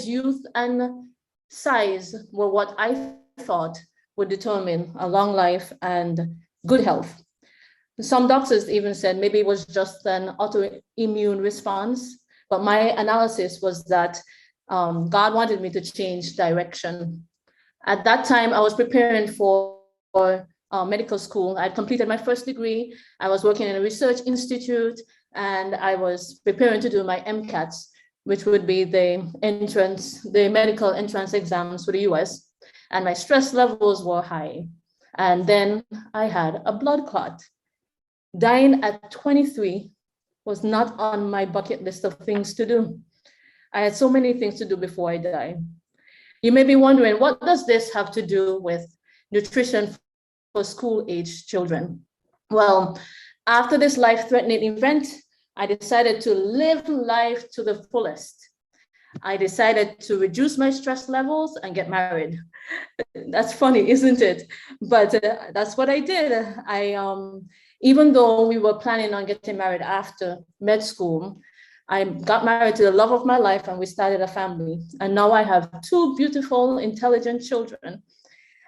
youth and size were what I thought would determine a long life and good health. Some doctors even said maybe it was just an autoimmune response, but my analysis was that God wanted me to change direction. At that time, I was preparing for medical school. I'd completed my first degree. I was working in a research institute, and I was preparing to do my MCATs, which would be the medical entrance exams for the US. And my stress levels were high. And then I had a blood clot. Dying at 23 was not on my bucket list of things to do. I had so many things to do before I died. You may be wondering, what does this have to do with nutrition for school-age children? Well, after this life-threatening event, I decided to live life to the fullest. I decided to reduce my stress levels and get married. That's funny, isn't it? But that's what I did. Even though we were planning on getting married after med school, I got married to the love of my life and we started a family. And now I have two beautiful, intelligent children.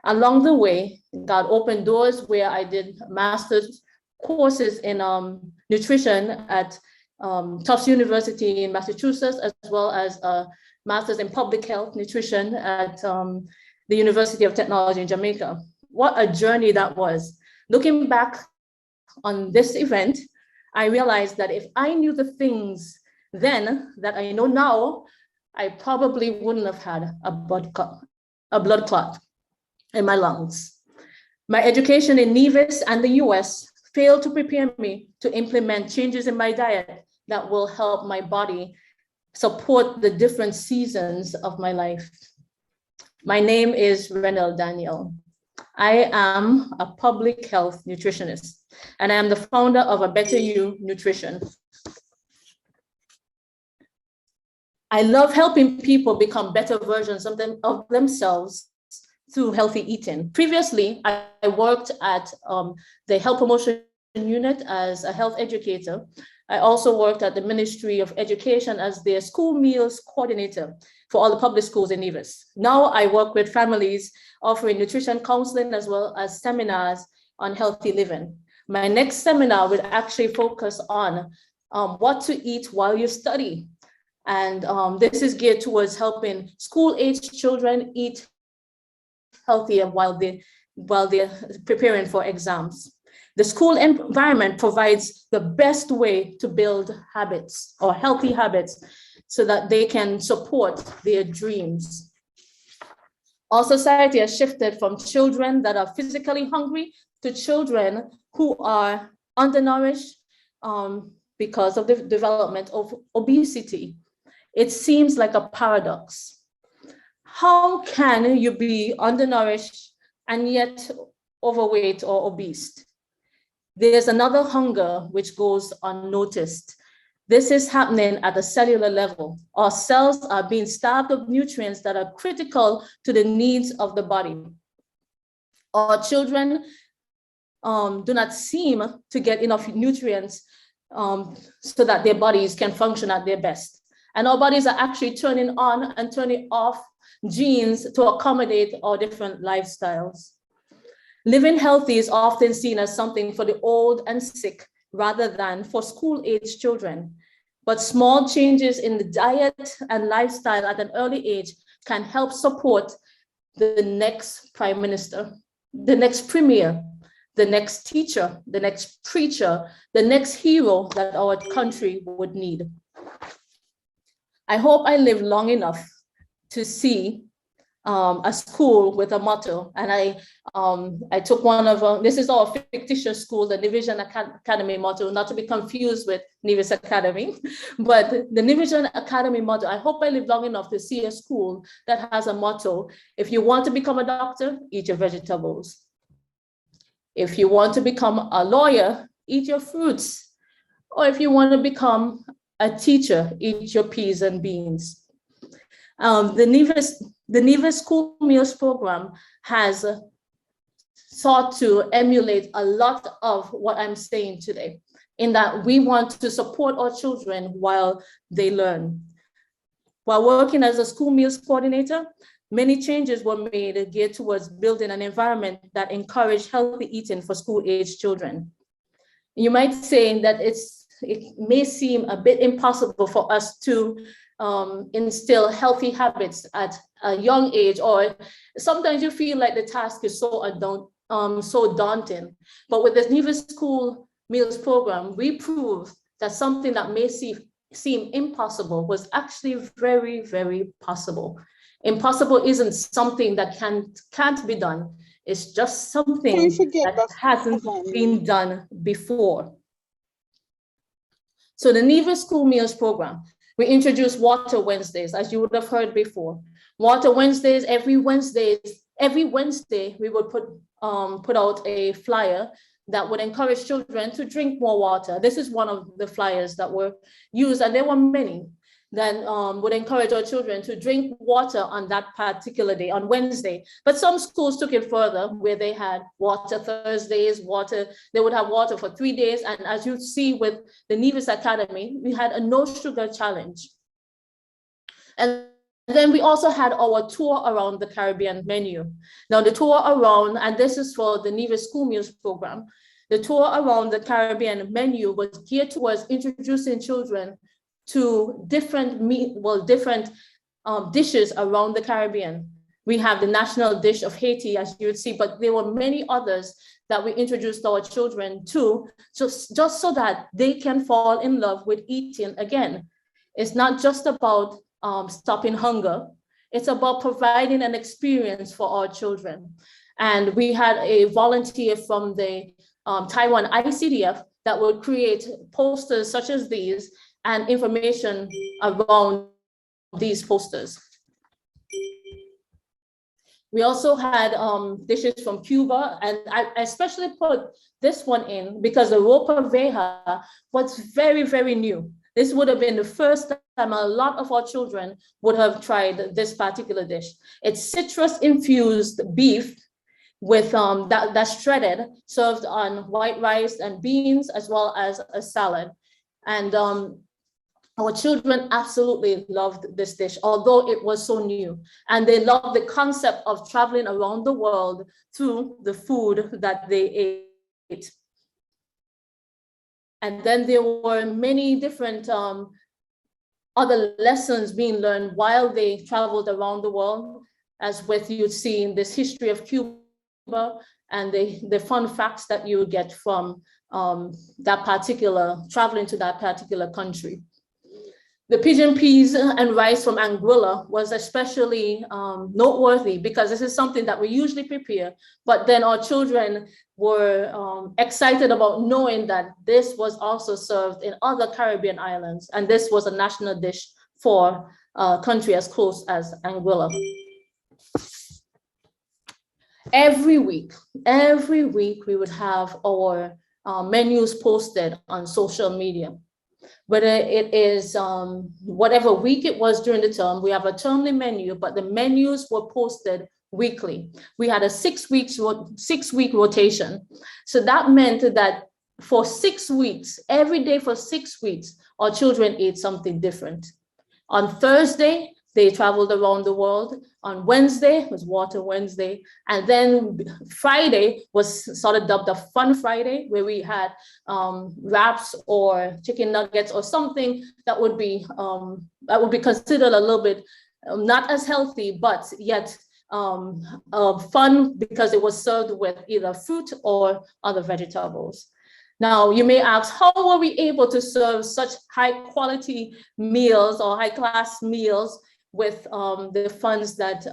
Along the way, God opened doors where I did master's courses in nutrition at Tufts University in Massachusetts, as well as a master's in public health nutrition at the University of Technology in Jamaica. What a journey that was. Looking back on this event, I realized that if I knew the things then that I know now, I probably wouldn't have had a blood clot in my lungs. My education in Nevis and the US failed to prepare me to implement changes in my diet that will help my body support the different seasons of my life. My name is Renelle Daniel. I am a public health nutritionist, and I am the founder of A Better You Nutrition. I love helping people become better versions of themselves through healthy eating. Previously, I worked at the Health Promotion Unit as a health educator. I also worked at the Ministry of Education as their school meals coordinator for all the public schools in Nevis. Now I work with families offering nutrition counseling as well as seminars on healthy living. My next seminar will actually focus on what to eat while you study. And this is geared towards helping school-aged children eat healthier while they're preparing for exams. The school environment provides the best way to build habits or healthy habits so that they can support their dreams. Our society has shifted from children that are physically hungry to children who are undernourished because of the development of obesity. It seems like a paradox. How can you be undernourished and yet overweight or obese? There's another hunger which goes unnoticed. This is happening at the cellular level. Our cells are being starved of nutrients that are critical to the needs of the body. Our children do not seem to get enough nutrients so that their bodies can function at their best. And our bodies are actually turning on and turning off genes to accommodate our different lifestyles. Living healthy is often seen as something for the old and sick rather than for school-age children. But small changes in the diet and lifestyle at an early age can help support the next prime minister, the next premier, the next teacher, the next preacher, the next hero that our country would need. I hope I live long enough to see a school with a motto, and I took one of this is our fictitious school, the Nevision Academy motto, not to be confused with Nevis Academy, but the Nevision Academy motto. I hope I live long enough to see a school that has a motto: if you want to become a doctor, eat your vegetables. If you want to become a lawyer, eat your fruits. Or if you want to become a teacher, eat your peas and beans. The Nevis School Meals Program has sought to emulate a lot of what I'm saying today, in that we want to support our children while they learn. While working as a school meals coordinator, many changes were made geared towards building an environment that encouraged healthy eating for school-age children. You might say that it may seem a bit impossible for us to instill healthy habits at a young age, or sometimes you feel like the task is so daunting. But with the Nevis School Meals Program, we proved that something that may seem impossible was actually very, very possible. Impossible isn't something that can't be done. It's just something that hasn't been done before. So the Nevis School Meals Program, we introduced Water Wednesdays, as you would have heard before. Water Wednesdays, every Wednesday, we would put out a flyer that would encourage children to drink more water. This is one of the flyers that were used, and there were many that would encourage our children to drink water on that particular day, on Wednesday. But some schools took it further, where they had Water Thursdays, they would have water for 3 days. And as you see with the Nevis Academy, we had a no sugar challenge. And then we also had our tour around the Caribbean menu. Now the tour around, and this is for the Nevis School Meals Program, the tour around the Caribbean menu was geared towards introducing children to different dishes around the Caribbean. We have the national dish of Haiti, as you would see, but there were many others that we introduced our children to, just so that they can fall in love with eating again. It's not just about stopping hunger. It's about providing an experience for our children. And we had a volunteer from the Taiwan ICDF that would create posters such as these and information around these posters. We also had dishes from Cuba, and I especially put this one in because the ropa vieja was very, very new. This would have been the first time a lot of our children would have tried this particular dish. It's citrus-infused beef with that's shredded, served on white rice and beans, as well as a salad. And our children absolutely loved this dish, although it was so new. And they loved the concept of traveling around the world through the food that they ate. And then there were many different other lessons being learned while they traveled around the world, as with you'd see in this history of Cuba and the fun facts that you would get from traveling to that particular country. The pigeon peas and rice from Anguilla was especially noteworthy because this is something that we usually prepare, but then our children were excited about knowing that this was also served in other Caribbean islands, and this was a national dish for a country as close as Anguilla. Every week we would have our menus posted on social media. Whether it is whatever week it was during the term, we have a termly menu, but the menus were posted weekly. We had a 6 week rotation. So that meant that for 6 weeks, every day for 6 weeks, our children ate something different. On Thursday, they traveled around the world. On Wednesday was Water Wednesday. And then Friday was sort of dubbed a Fun Friday, where we had wraps or chicken nuggets or something that would be considered a little bit not as healthy, but yet fun because it was served with either fruit or other vegetables. Now, you may ask, how were we able to serve such high quality meals or high class meals with the funds that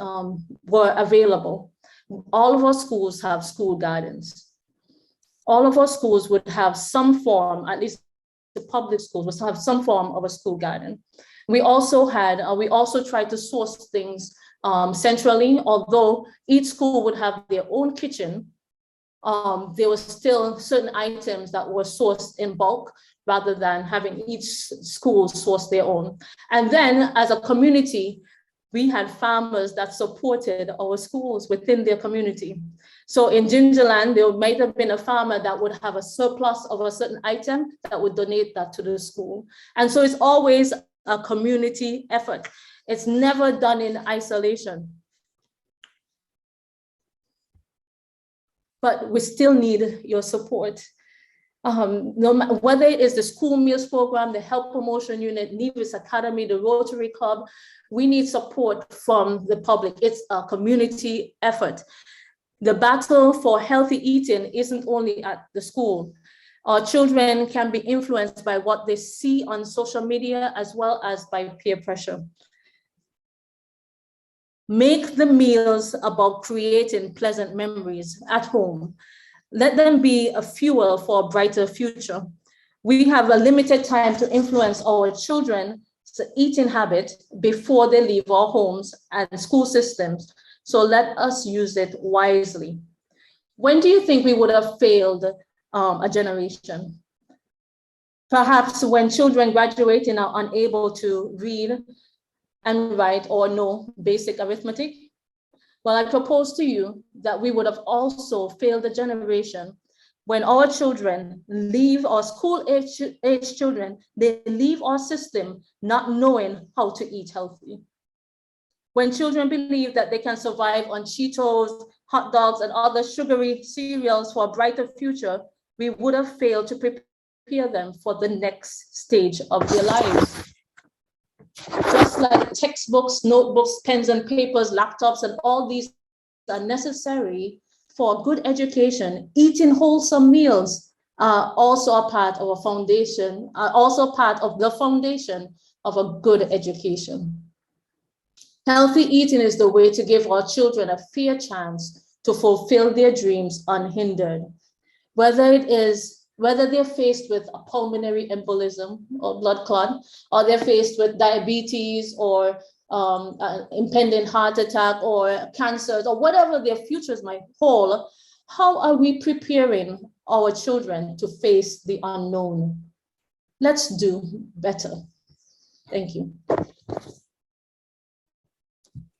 were available? All of our schools have school gardens. All of our schools would have some form, at least the public schools would have some form of a school garden. We also tried to source things centrally, although each school would have their own kitchen. There were still certain items that were sourced in bulk rather than having each school source their own. And then as a community, we had farmers that supported our schools within their community. So in Gingerland, there might have been a farmer that would have a surplus of a certain item that would donate that to the school. And so it's always a community effort. It's never done in isolation. But we still need your support. Whether it is the school meals program, the health promotion unit, Nevis Academy, the Rotary Club, we need support from the public. It's a community effort. The battle for healthy eating isn't only at the school. Our children can be influenced by what they see on social media as well as by peer pressure. Make the meals about creating pleasant memories at home. Let them be a fuel for a brighter future. We have a limited time to influence our children's eating habit before they leave our homes and school systems. So let us use it wisely. When do you think we would have failed a generation? Perhaps when children graduating are unable to read and write or know basic arithmetic? Well, I propose to you that we would have also failed a generation when our children leave, our school-age children, they leave our system not knowing how to eat healthy. When children believe that they can survive on Cheetos, hot dogs, and other sugary cereals for a brighter future, we would have failed to prepare them for the next stage of their lives. Just like textbooks, notebooks, pens and papers, laptops, and all these are necessary for good education, eating wholesome meals are also a part of a foundation, are also part of the foundation of a good education. Healthy eating is the way to give our children a fair chance to fulfill their dreams unhindered. Whether it is whether they're faced with a pulmonary embolism or blood clot, or they're faced with diabetes or impending heart attack or cancers or whatever their futures might hold, how are we preparing our children to face the unknown? Let's do better. Thank you.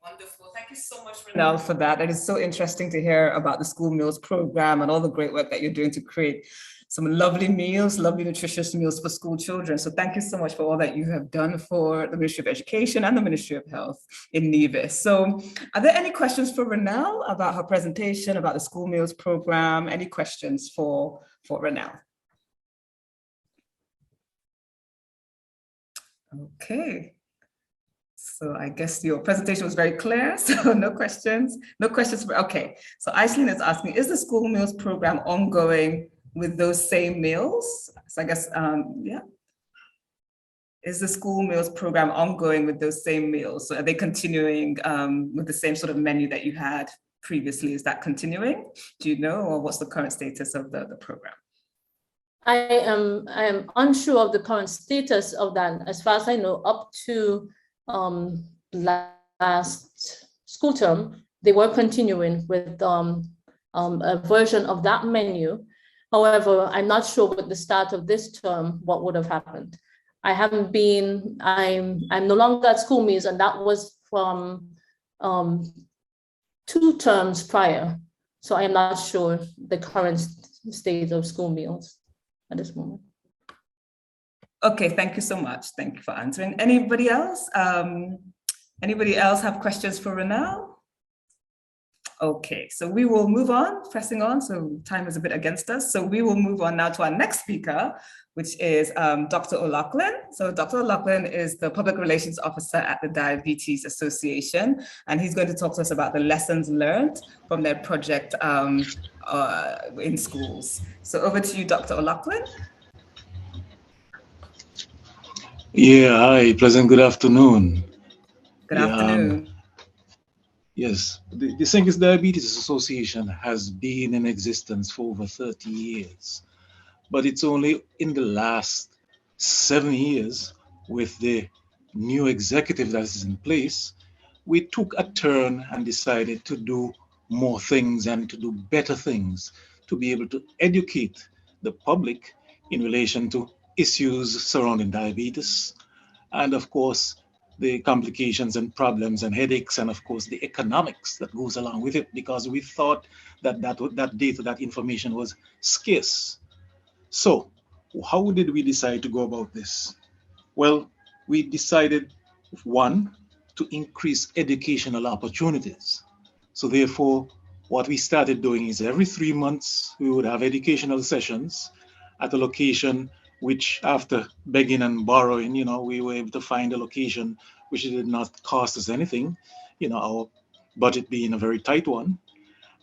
Wonderful. Thank you so much, Renelle, for that. It is so interesting to hear about the school meals program and all the great work that you're doing to create some lovely meals, lovely nutritious meals for school children. So thank you so much for all that you have done for the Ministry of Education and the Ministry of Health in Nevis. So are there any questions for Renelle about her presentation, about the school meals program? Any questions for Renelle? Okay. So I guess your presentation was very clear, so no questions. No questions. Okay, so Aislinn is asking, is the school meals program ongoing with those same meals? So I guess, yeah. Is the school meals program ongoing with those same meals? So are they continuing with the same sort of menu that you had previously? Is that continuing? Do you know, or what's the current status of the program? I am unsure of the current status of that. As far as I know, up to last school term, they were continuing with a version of that menu. However, I'm not sure with the start of this term what would have happened. I'm no longer at school meals, and that was from 2 terms prior. So I am not sure the current state of school meals at this moment. Okay, thank you so much. Thank you for answering. Anybody else? Anybody else have questions for Renelle? Okay, so we will move on, pressing on. So time is a bit against us. So we will move on now to our next speaker, which is Dr. O'Loughlin. So Dr. O'Loughlin is the Public Relations Officer at the Diabetes Association, and he's going to talk to us about the lessons learned from their project in schools. So over to you, Dr. O'Loughlin. Yeah, hi, pleasant good afternoon. Good afternoon. Yes, the St Kitts Diabetes Association has been in existence for over 30 years, but it's only in the last 7 years, with the new executive that is in place, we took a turn and decided to do more things and to do better things, to be able to educate the public in relation to issues surrounding diabetes, and of course, the complications and problems and headaches, and of course, the economics that goes along with it, because we thought that that data, that information was scarce. So how did we decide to go about this? Well, we decided, one, to increase educational opportunities. So therefore, what we started doing is every 3 months, we would have educational sessions at a location which, after begging and borrowing, we were able to find a location which did not cost us anything, our budget being a very tight one.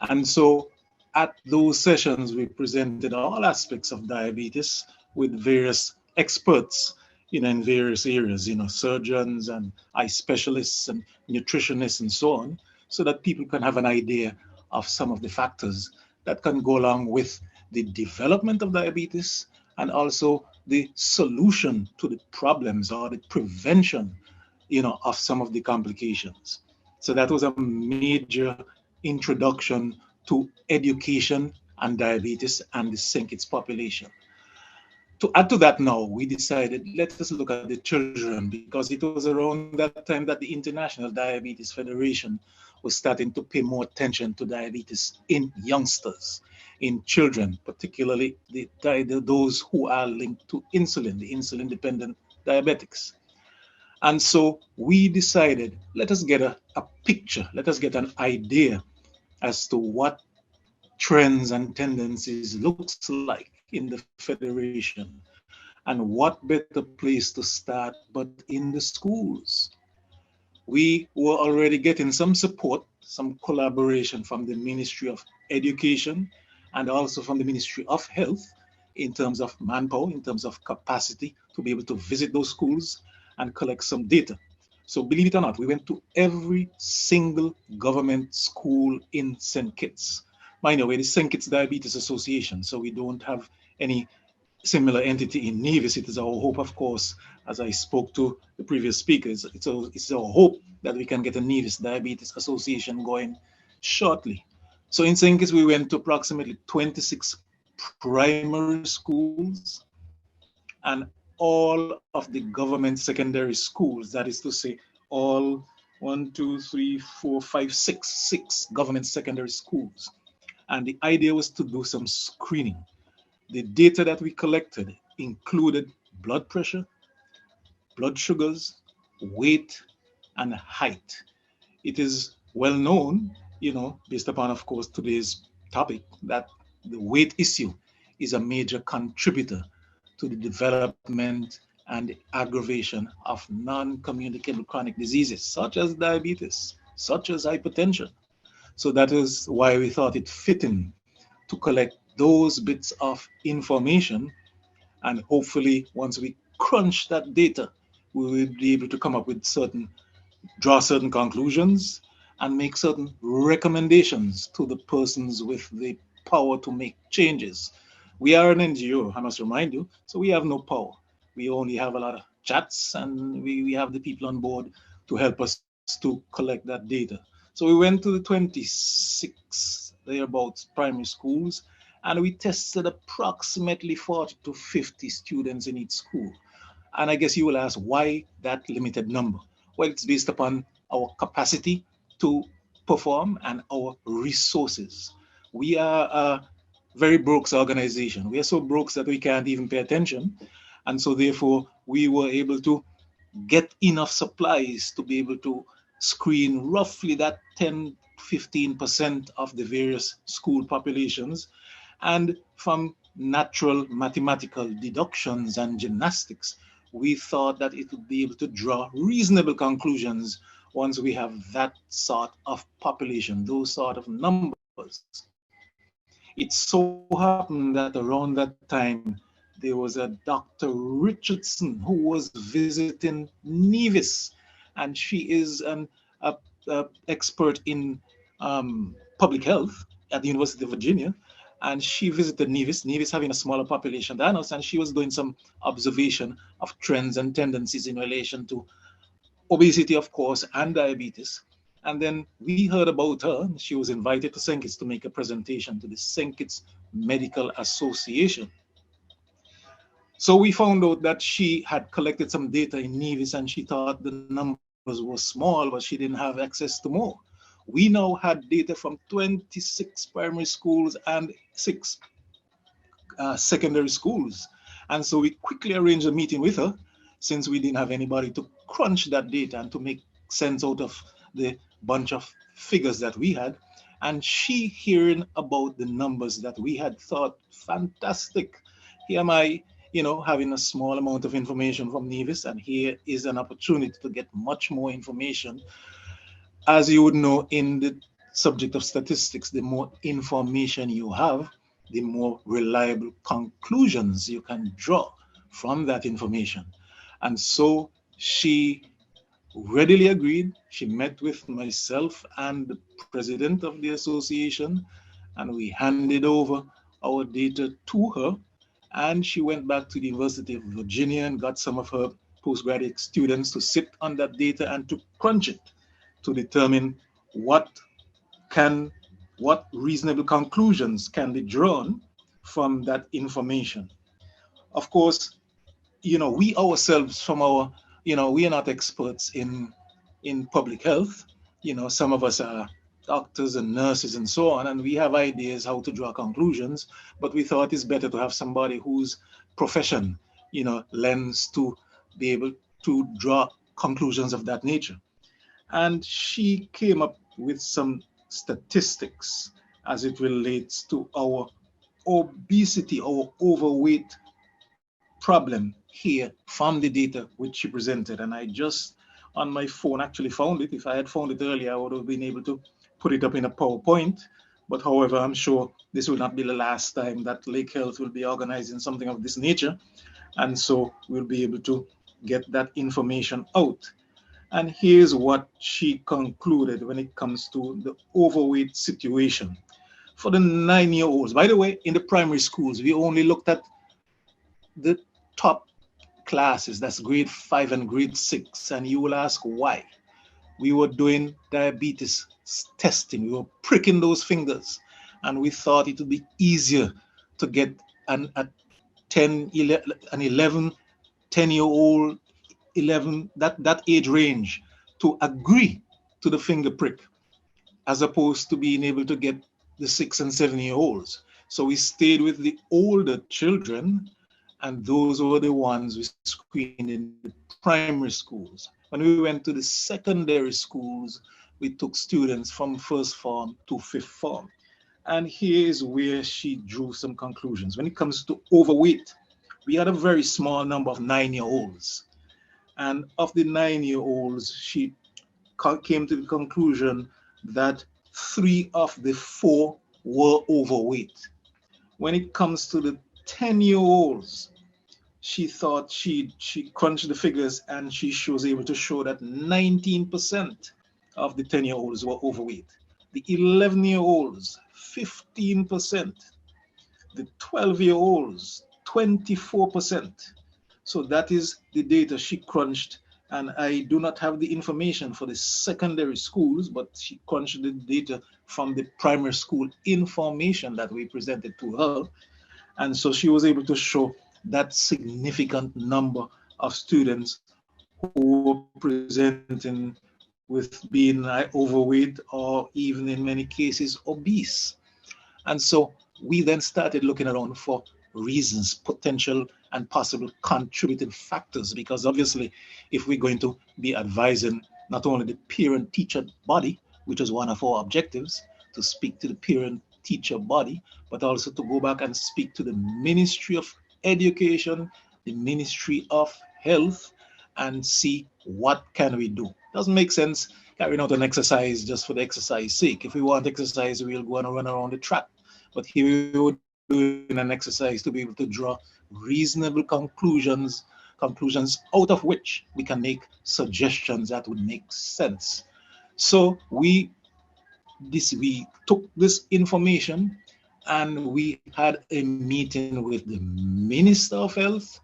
And so at those sessions, we presented all aspects of diabetes with various experts, in various areas, surgeons and eye specialists and nutritionists and so on, so that people can have an idea of some of the factors that can go along with the development of diabetes, and also the solution to the problems or the prevention, of some of the complications. So that was a major introduction to education and diabetes and the St. Kitts population. To add to that now, we decided, let us look at the children, because it was around that time that the International Diabetes Federation was starting to pay more attention to diabetes in youngsters, in children, particularly those who are linked to insulin, the insulin-dependent diabetics. And so we decided, let us get a picture, let us get an idea as to what trends and tendencies looks like in the Federation, and what better place to start but in the schools. We were already getting some support, some collaboration from the Ministry of Education and also from the Ministry of Health in terms of manpower, in terms of capacity to be able to visit those schools and collect some data. So believe it or not, we went to every single government school in St. Kitts. Mind you, we're the St. Kitts Diabetes Association, so we don't have any similar entity in Nevis. It is our hope, of course, as I spoke to the previous speakers, it's our hope that we can get a Nevis Diabetes Association going shortly. So in St. Kitts, we went to approximately 26 primary schools and all of the government secondary schools, that is to say, all 6 government secondary schools. And the idea was to do some screening. The data that we collected included blood pressure, blood sugars, weight, and height. It is well known, based upon, of course, today's topic, that the weight issue is a major contributor to the development and the aggravation of non-communicable chronic diseases, such as diabetes, such as hypertension. So that is why we thought it fitting to collect those bits of information, and hopefully once we crunch that data, we will be able to come up with draw certain conclusions and make certain recommendations to the persons with the power to make changes. We are an NGO, I must remind you, so we have no power. We only have a lot of chats, and we have the people on board to help us to collect that data. So we went to the 26 thereabouts primary schools, and we tested approximately 40 to 50 students in each school. And I guess you will ask, why that limited number? Well, it's based upon our capacity to perform and our resources. We are a very broke organization. We are so broke that we can't even pay attention. And so therefore, we were able to get enough supplies to be able to screen roughly that 10-15% of the various school populations. And from natural mathematical deductions and gymnastics, we thought that it would be able to draw reasonable conclusions once we have that sort of population, those sort of numbers. It so happened that around that time, there was a Dr. Richardson who was visiting Nevis, and she is an expert in public health at the University of Virginia. And she visited Nevis having a smaller population than us, and she was doing some observation of trends and tendencies in relation to obesity, of course, and diabetes. And then we heard about her. She was invited to St. Kitts to make a presentation to the St. Kitts Medical Association. So we found out that she had collected some data in Nevis, and she thought the numbers were small, but she didn't have access to more. We now had data from 26 primary schools and 6 secondary schools. And so we quickly arranged a meeting with her, since we didn't have anybody to crunch that data and to make sense out of the bunch of figures that we had. And she, hearing about the numbers that we had, thought, fantastic. Here am I, having a small amount of information from Nevis, and here is an opportunity to get much more information. As you would know, in the subject of statistics, the more information you have, the more reliable conclusions you can draw from that information. And so she readily agreed. She met with myself and the president of the association, and we handed over our data to her. And she went back to the University of Virginia and got some of her postgraduate students to sit on that data and to crunch it, to determine what reasonable conclusions can be drawn from that information. Of course, we ourselves, from our, we are not experts in public health. Some of us are doctors and nurses and so on, and we have ideas how to draw conclusions, but we thought it's better to have somebody whose profession, lends to be able to draw conclusions of that nature. And she came up with some statistics as it relates to our obesity, our overweight problem here from the data which she presented. And I just on my phone actually found it. If I had found it earlier, I would have been able to put it up in a PowerPoint. But however, I'm sure this will not be the last time that Lake Health will be organizing something of this nature. And so we'll be able to get that information out. And here's what she concluded when it comes to the overweight situation. For the 9-year-olds, by the way, in the primary schools, we only looked at the top classes, that's grade 5 and grade 6, and you will ask why. We were doing diabetes testing. We were pricking those fingers, and we thought it would be easier to get an 11, 10-year-old, 11, that age range to agree to the finger prick, as opposed to being able to get the 6 and 7-year-olds. So we stayed with the older children, and those were the ones we screened in the primary schools. When we went to the secondary schools, we took students from first form to fifth form. And here's where she drew some conclusions. When it comes to overweight, we had a very small number of 9-year-olds. And of the 9-year-olds, she came to the conclusion that 3 of the 4 were overweight. When it comes to the 10-year-olds, she thought she crunched the figures, and she was able to show that 19% of the 10-year-olds were overweight. The 11-year-olds, 15%. The 12-year-olds, 24%. So that is the data she crunched. And I do not have the information for the secondary schools, but she crunched the data from the primary school information that we presented to her. And so she was able to show that significant number of students who were presenting with being overweight, or even in many cases obese. And so we then started looking around for reasons, potential and possible contributing factors, because obviously if we're going to be advising not only the parent-teacher body, which is one of our objectives, to speak to the parent-teacher body, but also to go back and speak to the Ministry of Education, the Ministry of Health, and see what can we do. Doesn't make sense carrying out an exercise just for the exercise sake. If we want exercise, we'll go and run around the track. But here we would doing an exercise to be able to draw reasonable conclusions out of which we can make suggestions that would make sense. So we took this information, and we had a meeting with the Minister of Health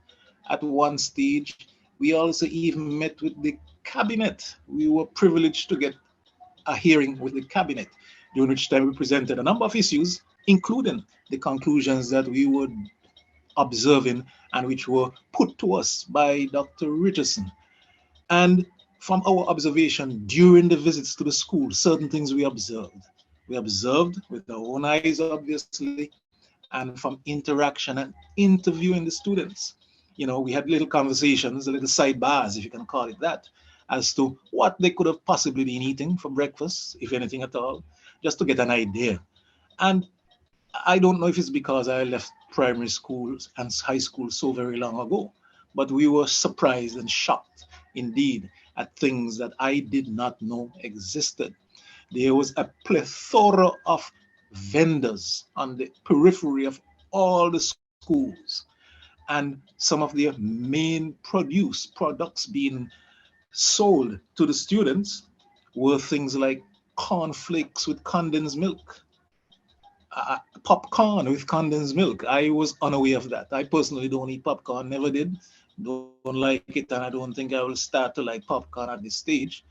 at one stage. We also even met with the cabinet. We were privileged to get a hearing with the cabinet, during which time we presented a number of issues, including the conclusions that we were observing and which were put to us by Dr. Richardson. And from our observation during the visits to the school, certain things we observed. We observed with our own eyes, obviously, and from interaction and interviewing the students. You know, we had little conversations, little sidebars, if you can call it that, as to what they could have possibly been eating for breakfast, if anything at all, just to get an idea. And I don't know if it's because I left primary schools and high school so very long ago, but we were surprised and shocked indeed at things that I did not know existed. There was a plethora of vendors on the periphery of all the schools, and some of their main products being sold to the students were things like cornflakes with condensed milk, popcorn with condensed milk. I was unaware of that. I personally don't eat popcorn, never did, don't like it, and I don't think I will start to like popcorn at this stage.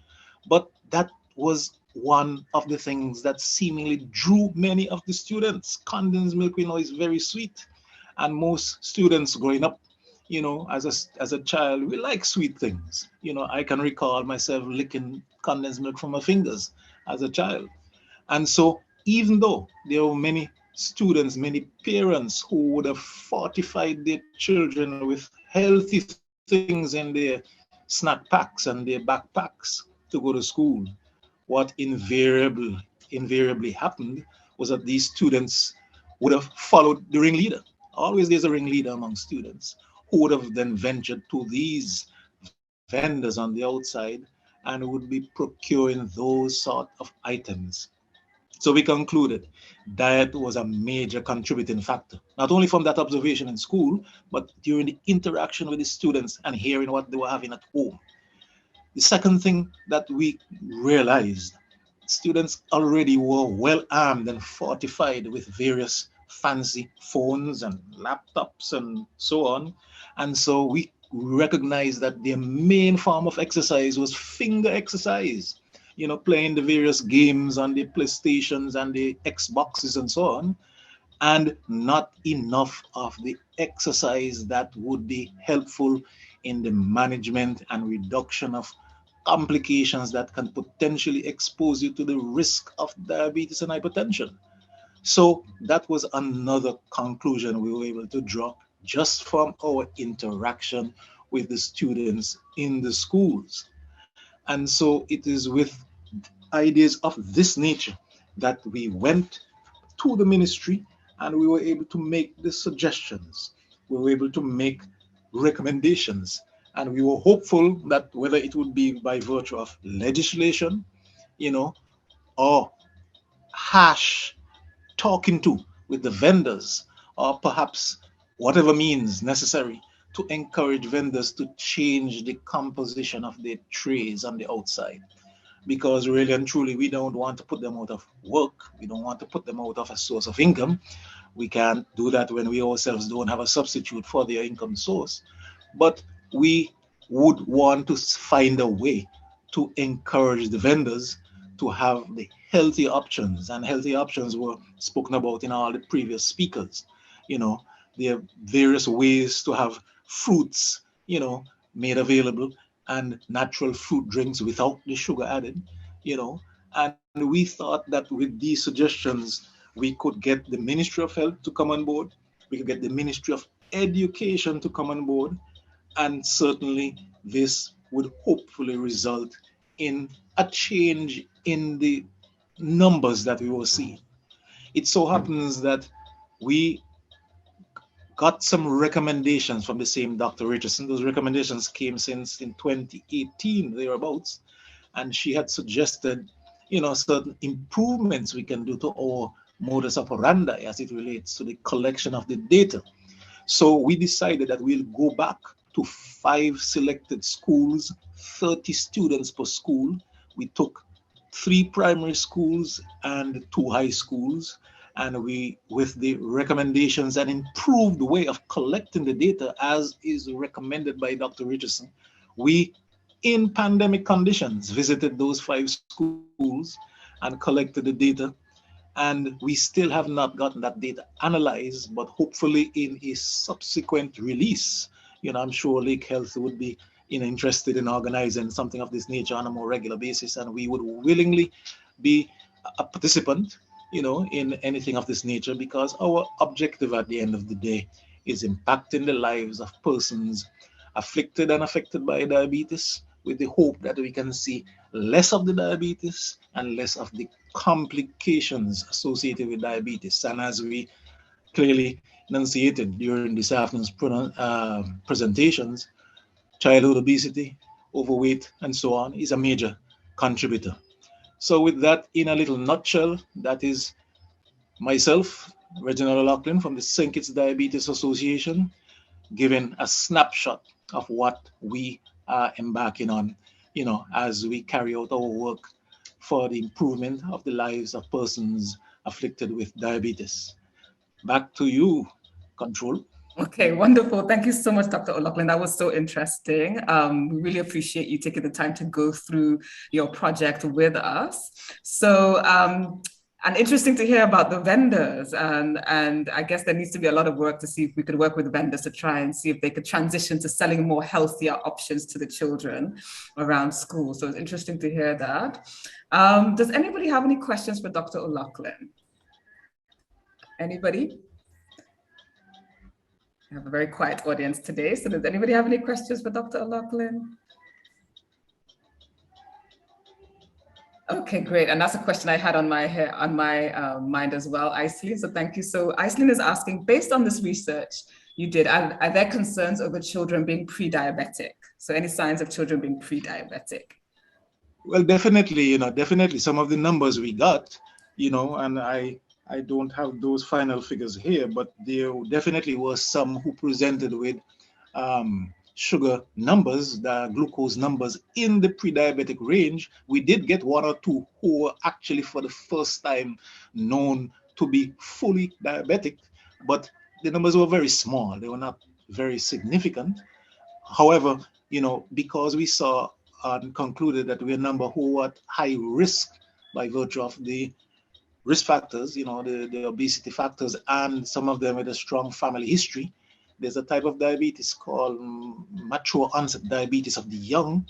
But that was one of the things that seemingly drew many of the students. Condensed milk, we know, is very sweet, and most students growing up, you know, as a child, we like sweet things. You know, I can recall myself licking condensed milk from my fingers as a child. And so even though there were many students, many parents who would have fortified their children with healthy things in their snack packs and their backpacks to go to school, what invariably happened was that these students would have followed the ringleader. Always there's a ringleader among students who would have then ventured to these vendors on the outside and would be procuring those sort of items. So we concluded diet was a major contributing factor, not only from that observation in school, but during the interaction with the students and hearing what they were having at home. The second thing that we realized, students already were well armed and fortified with various fancy phones and laptops and so on. And so we recognized that their main form of exercise was finger exercise, playing the various games on the PlayStations and the Xboxes and so on, and not enough of the exercise that would be helpful in the management and reduction of complications that can potentially expose you to the risk of diabetes and hypertension. So that was another conclusion we were able to draw just from our interaction with the students in the schools. And so it is with ideas of this nature that we went to the ministry and we were able to make the suggestions. We were able to make recommendations. And we were hopeful that whether it would be by virtue of legislation, or harsh talking to with the vendors, or perhaps whatever means necessary to encourage vendors to change the composition of their trays on the outside. Because really and truly, we don't want to put them out of work. We don't want to put them out of a source of income. We can't do that when we ourselves don't have a substitute for their income source. But we would want to find a way to encourage the vendors to have the healthy options, and healthy options were spoken about in all the previous speakers. There are various ways to have fruits, made available, and natural fruit drinks without the sugar added, and we thought that with these suggestions, we could get the Ministry of Health to come on board, we could get the Ministry of Education to come on board, and certainly this would hopefully result in a change in the numbers that we were seeing. It so happens that we got some recommendations from the same Dr. Richardson. Those recommendations came since in 2018, thereabouts, and she had suggested, certain improvements we can do to our modus operandi as it relates to the collection of the data. So we decided that we'll go back to 5 selected schools, 30 students per school. We took 3 primary schools and 2 high schools, and we, with the recommendations and improved way of collecting the data as is recommended by Dr. Richardson, we, in pandemic conditions, visited those 5 schools and collected the data. And we still have not gotten that data analyzed, but hopefully in a subsequent release, I'm sure Lake Health would be interested in organizing something of this nature on a more regular basis, and we would willingly be a participant, in anything of this nature, because our objective at the end of the day is impacting the lives of persons afflicted and affected by diabetes, with the hope that we can see less of the diabetes and less of the complications associated with diabetes. And as we clearly enunciated during this afternoon's presentations, childhood obesity, overweight, and so on is a major contributor. So with that, in a little nutshell, that is myself, Reginald O'Loughlin from the St Kitts Diabetes Association, giving a snapshot of what we are embarking on, as we carry out our work for the improvement of the lives of persons afflicted with diabetes. Back to you, Control. Okay, wonderful. Thank you so much, Dr. O'Loughlin. That was so interesting. We really appreciate you taking the time to go through your project with us. So, and interesting to hear about the vendors. And I guess there needs to be a lot of work to see if we could work with vendors to try and see if they could transition to selling more healthier options to the children around school. So it's interesting to hear that. Does anybody have any questions for Dr. O'Loughlin? Anybody? I have a very quiet audience today. So does anybody have any questions for Dr. O'Loughlin? Okay, great. And that's a question I had on my mind as well, Aislinn. So thank you. So Aislinn is asking, based on this research you did, are there concerns over children being pre-diabetic? So any signs of children being pre-diabetic? Well, definitely, definitely some of the numbers we got, and I don't have those final figures here, but there definitely were some who presented with sugar numbers, the glucose numbers in the pre-diabetic range. We did get 1 or 2 who were actually for the first time known to be fully diabetic, but the numbers were very small. They were not very significant. However, because we saw and concluded that we are number who are at high risk by virtue of the risk factors, the obesity factors, and some of them with a strong family history. There's a type of diabetes called mature onset diabetes of the young,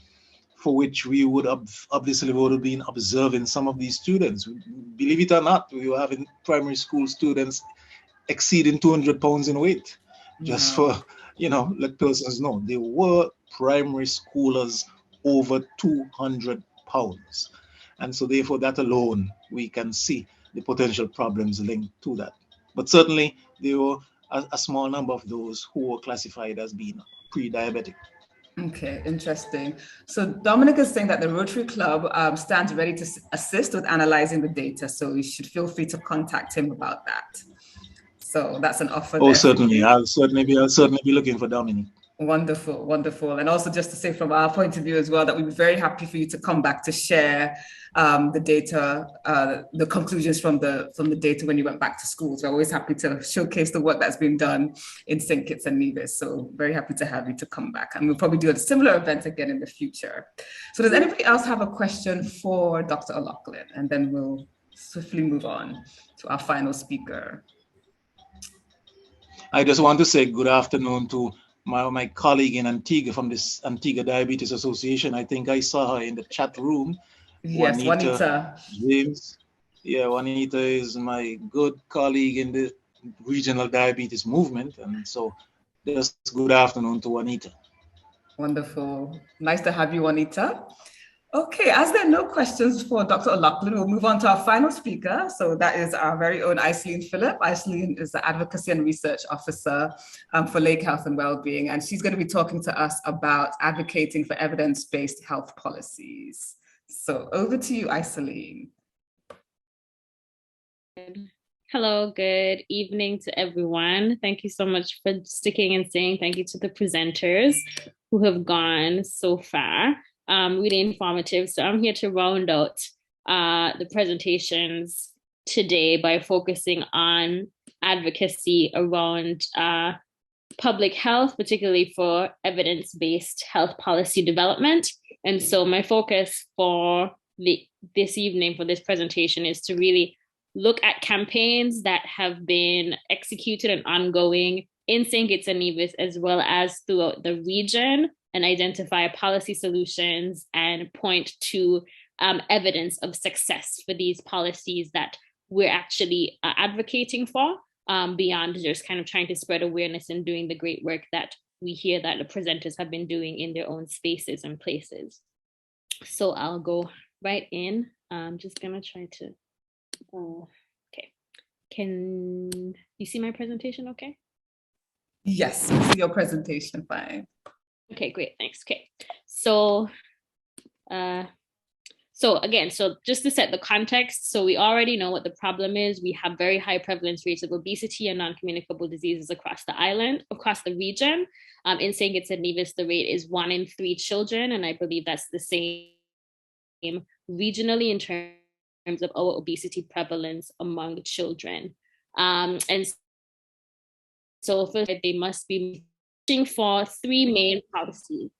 for which we would obviously would have been observing some of these students. Believe it or not, we were having primary school students exceeding 200 pounds in weight. Just for, let persons know, they were primary schoolers over 200 pounds. And so therefore that alone, we can see the potential problems linked to that. But certainly there were a small number of those who were classified as being pre-diabetic. Okay, interesting. So Dominic is saying that the Rotary Club stands ready to assist with analyzing the data. So you should feel free to contact him about that. So that's an offer. Oh, certainly. I'll certainly be looking for Dominic. Wonderful, wonderful. And also just to say from our point of view as well, that we'd be very happy for you to come back to share the data, the conclusions from the data when you went back to schools. We're always happy to showcase the work that's been done in St Kitts and Nevis. So very happy to have you to come back. And we'll probably do a similar event again in the future. So does anybody else have a question for Dr. O'Loughlin? And then we'll swiftly move on to our final speaker. I just want to say good afternoon to my colleague in Antigua from this Antigua Diabetes Association. I think I saw her in the chat room. Yes, Juanita. James. Yeah, Juanita is my good colleague in the regional diabetes movement. And so just good afternoon to Juanita. Wonderful. Nice to have you, Juanita. Okay, as there are no questions for Dr. O'Loughlin, we'll move on to our final speaker. So that is our very own Iceline Phillip. Iceline is the Advocacy and Research Officer for Lake Health and Wellbeing, and she's going to be talking to us about advocating for evidence-based health policies. So over to you, Iceline. Hello, good evening to everyone. Thank you so much for sticking and staying. Thank you to the presenters who have gone so far. Really informative. So I'm here to round out the presentations today by focusing on advocacy around public health, particularly for evidence-based health policy development. And so my focus for this evening for this presentation is to really look at campaigns that have been executed and ongoing in St. Kitts and Nevis, as well as throughout the region, and identify policy solutions and point to evidence of success for these policies that we're actually advocating for, beyond just kind of trying to spread awareness and doing the great work that we hear that the presenters have been doing in their own spaces and places. So I'll go right in. I'm just gonna try to, okay. Can you see my presentation okay? Yes, we see your presentation fine. Okay, great, thanks. Okay, so again, just to set the context, so we already know what the problem is. We have very high prevalence rates of obesity and non-communicable diseases across the region. In St. Kitts and Nevis, the rate is 1 in 3 children, and I believe that's the same regionally in terms of our obesity prevalence among children. And so first, they must be looking for 3 main policies.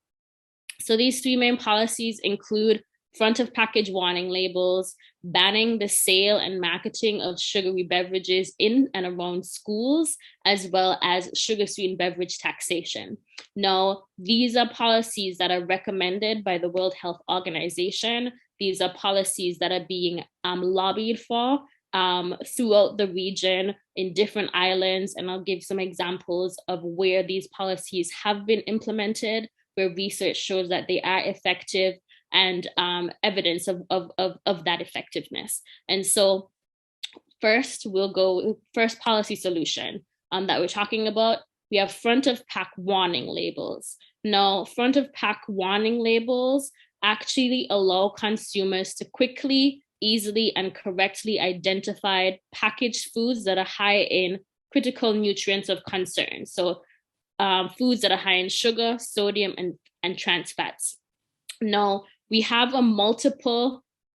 So these 3 main policies include front of package warning labels, banning the sale and marketing of sugary beverages in and around schools, as well as sugar-sweetened beverage taxation. Now, these are policies that are recommended by the World Health Organization. These are policies that are being lobbied for throughout the region in different islands. And I'll give some examples of where these policies have been implemented, where research shows that they are effective, and evidence of that effectiveness. And so first policy solution that we're talking about, we have front of pack warning labels. Now, front of pack warning labels actually allow consumers to quickly, easily, and correctly identify packaged foods that are high in critical nutrients of concern. So foods that are high in sugar, sodium, and trans fats. Now, we have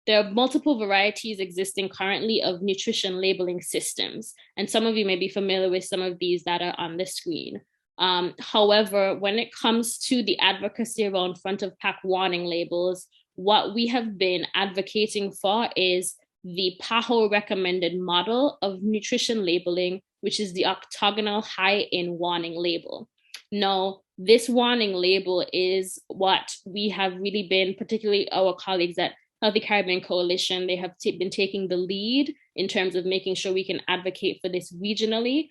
there are multiple varieties existing currently of nutrition labeling systems. And some of you may be familiar with some of these that are on the screen. However, when it comes to the advocacy around front of pack warning labels, what we have been advocating for is the PAHO recommended model of nutrition labeling, which is the octagonal high in warning label. Now, this warning label is what we have really been, particularly our colleagues at Healthy Caribbean Coalition, they have been taking the lead in terms of making sure we can advocate for this regionally,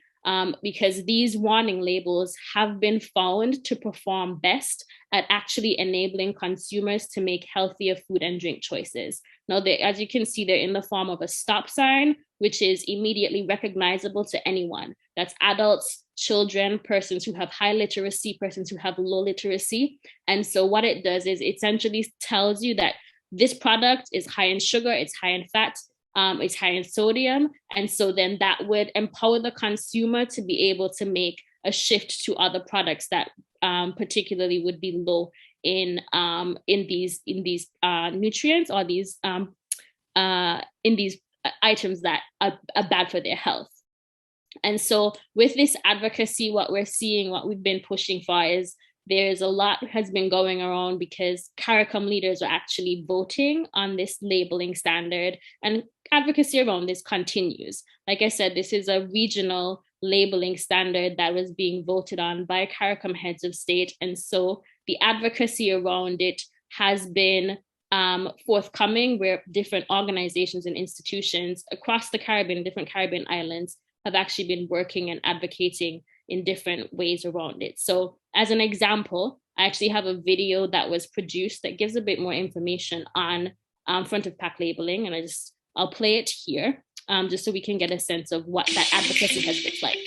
because these warning labels have been found to perform best at actually enabling consumers to make healthier food and drink choices. Now, as you can see, they're in the form of a stop sign, which is immediately recognizable to anyone. That's adults, children, persons who have high literacy, persons who have low literacy. And so what it does is it essentially tells you that this product is high in sugar, it's high in fat, it's high in sodium. And so then that would empower the consumer to be able to make a shift to other products that particularly would be low in these nutrients or these in these items that are bad for their health. And so with this advocacy, what we're seeing, what we've been pushing for is there's a lot has been going around because CARICOM leaders are actually voting on this labeling standard, and advocacy around this continues. Like I said, this is a regional labeling standard that was being voted on by CARICOM heads of state. And so the advocacy around it has been forthcoming, where different organizations and institutions across the Caribbean, different Caribbean islands, have actually been working and advocating in different ways around it. So as an example, I actually have a video that was produced that gives a bit more information on front of pack labeling. And I'll play it here just so we can get a sense of what that advocacy has looked like.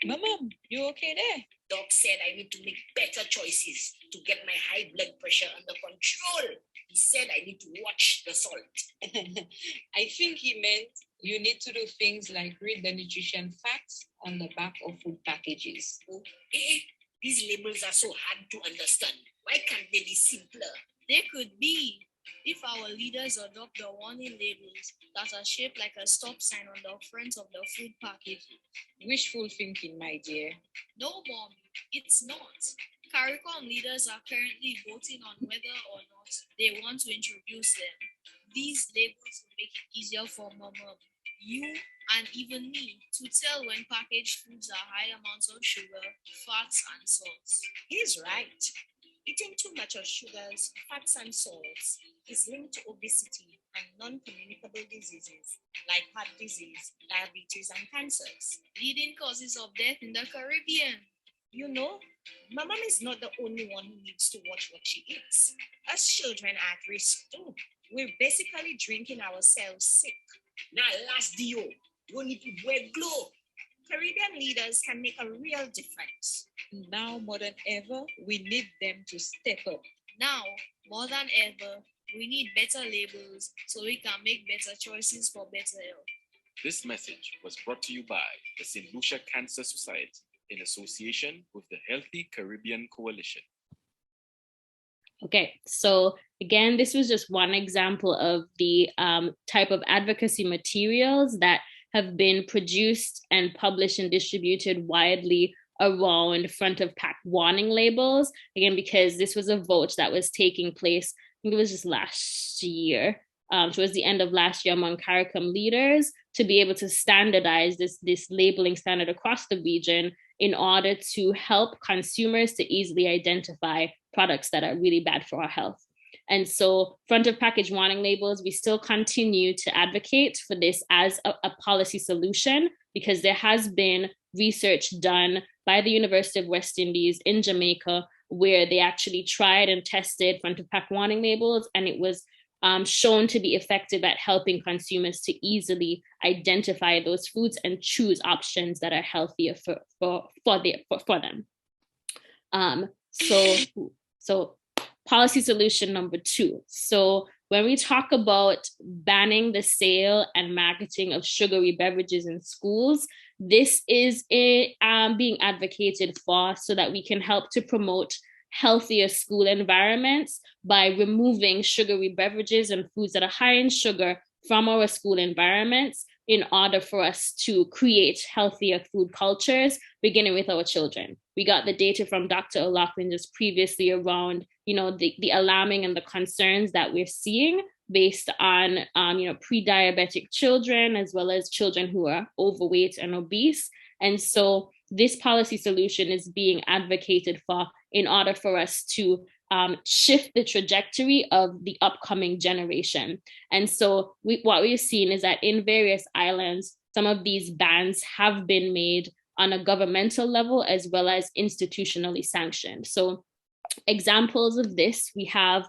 Mom, you okay there? Doc said I need to make better choices to get my high blood pressure under control. He said I need to watch the salt. I think he meant you need to do things like read the nutrition facts on the back of food packages. Okay, these labels are so hard to understand. Why can't they be simpler? They could be, if our leaders adopt the warning labels that are shaped like a stop sign on the front of the food packaging. Wishful thinking, my dear. No, Mom, it's not. CARICOM leaders are currently voting on whether or not they want to introduce them. These labels will make it easier for Mama, you, and even me to tell when packaged foods are high amounts of sugar, fats, and salts. He's right. Eating too much of sugars, fats, and salts is linked to obesity and non-communicable diseases like heart disease, diabetes, and cancers. Leading causes of death in the Caribbean. You know, my mom is not the only one who needs to watch what she eats. Us children are at risk too. We're basically drinking ourselves sick. Now, last Dio, you need to wear glow. Caribbean leaders can make a real difference. Now more than ever, we need them to step up. Now, more than ever, we need better labels so we can make better choices for better health. This message was brought to you by the St. Lucia Cancer Society in association with the Healthy Caribbean Coalition. Okay, so again, this was just one example of the type of advocacy materials that have been produced and published and distributed widely around front of pack warning labels. Again, because this was a vote that was taking place, I think it was just last year, towards the end of last year among CARICOM leaders to be able to standardize this labeling standard across the region in order to help consumers to easily identify products that are really bad for our health. And so front of package warning labels, we still continue to advocate for this as a policy solution, because there has been research done by the University of West Indies in Jamaica, where they actually tried and tested front of pack warning labels, and it was shown to be effective at helping consumers to easily identify those foods and choose options that are healthier for them. So policy solution number 2. So when we talk about banning the sale and marketing of sugary beverages in schools, this is being advocated for so that we can help to promote healthier school environments by removing sugary beverages and foods that are high in sugar from our school environments in order for us to create healthier food cultures, beginning with our children. We got the data from Dr. O'Loughlin just previously around, the alarming and the concerns that we're seeing based on, pre-diabetic children, as well as children who are overweight and obese. And so this policy solution is being advocated for in order for us to shift the trajectory of the upcoming generation. And so what we've seen is that in various islands, some of these bans have been made on a governmental level as well as institutionally sanctioned. So examples of this, we have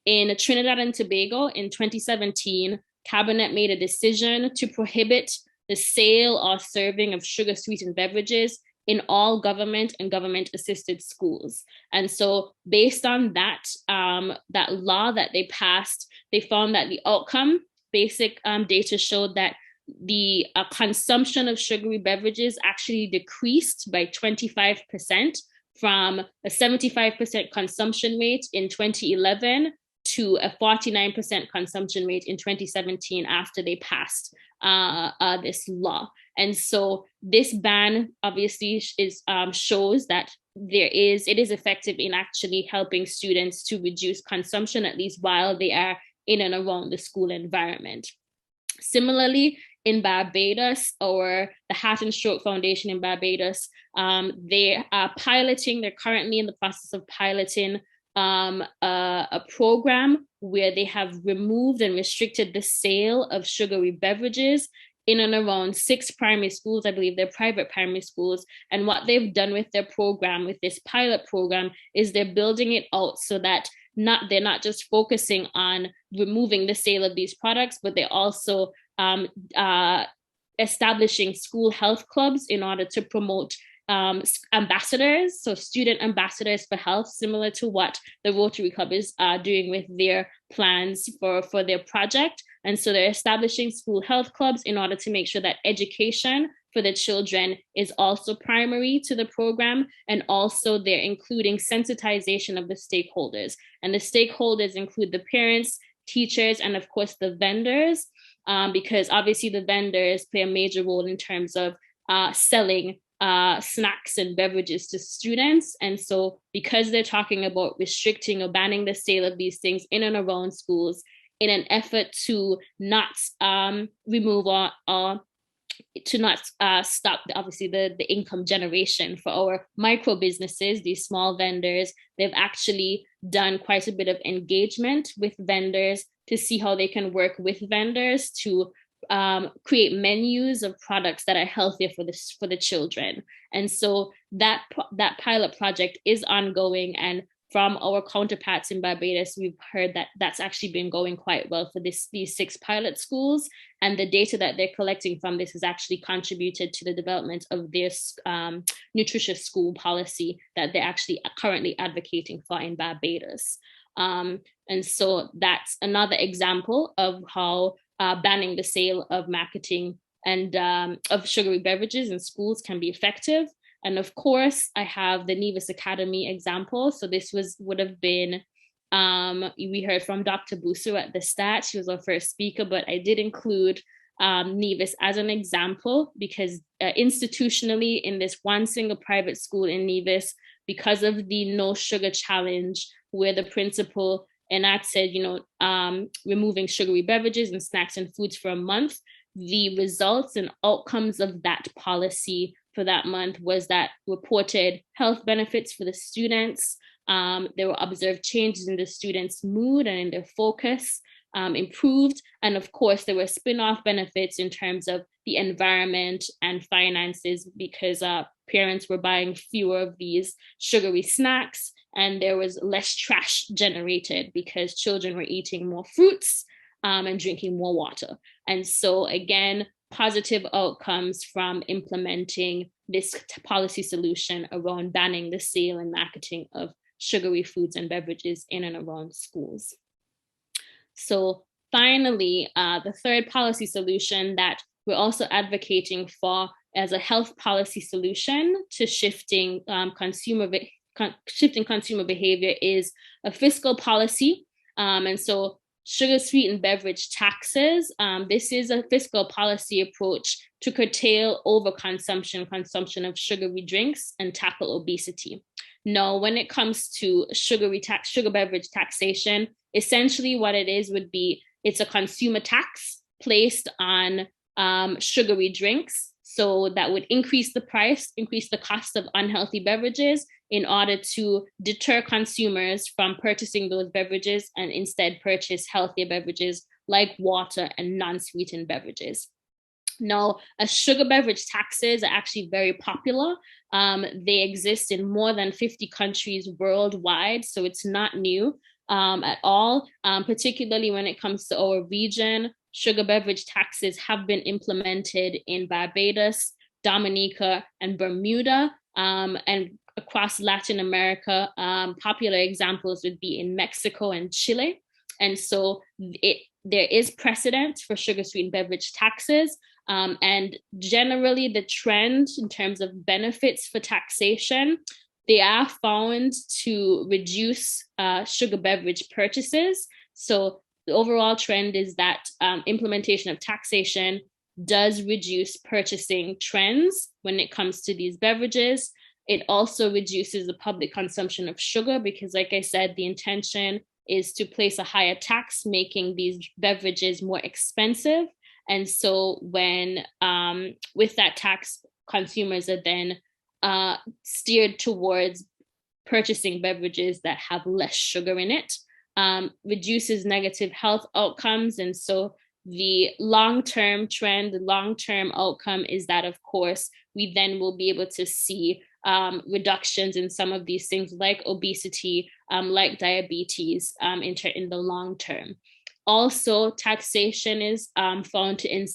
in Trinidad and Tobago in 2017, Cabinet made a decision to prohibit the sale or serving of sugar-sweetened beverages in all government and government-assisted schools. And so based on that, that law that they passed, they found that the outcome, basic data showed that the consumption of sugary beverages actually decreased by 25% from a 75% consumption rate in 2011 to a 49% consumption rate in 2017 after they passed this law. And so this ban obviously shows that it is effective in actually helping students to reduce consumption, at least while they are in and around the school environment. Similarly, in Barbados, or the Heart and Stroke Foundation in Barbados, they are they're currently in the process of piloting a program where they have removed and restricted the sale of sugary beverages in and around 6 primary schools. I believe they're private primary schools. And what they've done with their program, with this pilot program, is they're building it out so that they're not just focusing on removing the sale of these products, but they're also establishing school health clubs in order to promote ambassadors, so student ambassadors for health, similar to what the Rotary Club is doing with their plans for their project. And so they're establishing school health clubs in order to make sure that education for the children is also primary to the program. And also they're including sensitization of the stakeholders. And the stakeholders include the parents, teachers, and of course the vendors, because obviously the vendors play a major role in terms of selling snacks and beverages to students. And so because they're talking about restricting or banning the sale of these things in and around schools in an effort to not remove or to not stop obviously the income generation for our micro businesses, these small vendors, they've actually done quite a bit of engagement with vendors to see how they can work with vendors to create menus of products that are healthier for the children. And so that pilot project is ongoing, and from our counterparts in Barbados, we've heard that that's actually been going quite well for these 6 pilot schools, and the data that they're collecting from this has actually contributed to the development of this nutritious school policy that they're actually currently advocating for in Barbados. And so that's another example of how banning the sale of marketing and of sugary beverages in schools can be effective. And of course, I have the Nevis Academy example. So this would have been, we heard from Dr. Busu at the start. She was our first speaker, but I did include Nevis as an example because institutionally in this one single private school in Nevis, because of the no sugar challenge, where the principal enacted, removing sugary beverages and snacks and foods for a month, the results and outcomes of that policy for that month was that reported health benefits for the students. There were observed changes in the students' mood and in their focus improved. And of course, there were spin-off benefits in terms of the environment and finances because parents were buying fewer of these sugary snacks, and there was less trash generated because children were eating more fruits and drinking more water. And so again, positive outcomes from implementing this policy solution around banning the sale and marketing of sugary foods and beverages in and around schools. So finally, the third policy solution that we're also shifting consumer behavior is a fiscal policy. And so sugar-sweetened beverage taxes, this is a fiscal policy approach to curtail consumption of sugary drinks and tackle obesity. Now, when it comes to sugar beverage taxation, essentially what it is would be, it's a consumer tax placed on sugary drinks. So that would increase the price, increase the cost of unhealthy beverages in order to deter consumers from purchasing those beverages and instead purchase healthier beverages like water and non-sweetened beverages. Now, sugar beverage taxes are actually very popular. They exist in more than 50 countries worldwide, so it's not new at all, particularly when it comes to our region. Sugar beverage taxes have been implemented in Barbados, Dominica, and Bermuda, and across Latin America. Popular examples would be in Mexico and Chile. And so there is precedent for sugar-sweetened beverage taxes. And generally the trend in terms of benefits for taxation, they are found to reduce sugar beverage purchases. So the overall trend is that implementation of taxation does reduce purchasing trends when it comes to these beverages. It also reduces the public consumption of sugar because, like I said, the intention is to place a higher tax, making these beverages more expensive. And so when with that tax, consumers are then steered towards purchasing beverages that have less sugar in it, reduces negative health outcomes. And so the long-term trend, the long-term outcome is that, of course, we then will be able to see reductions in some of these things like obesity, like diabetes in the long term. Also, taxation is found to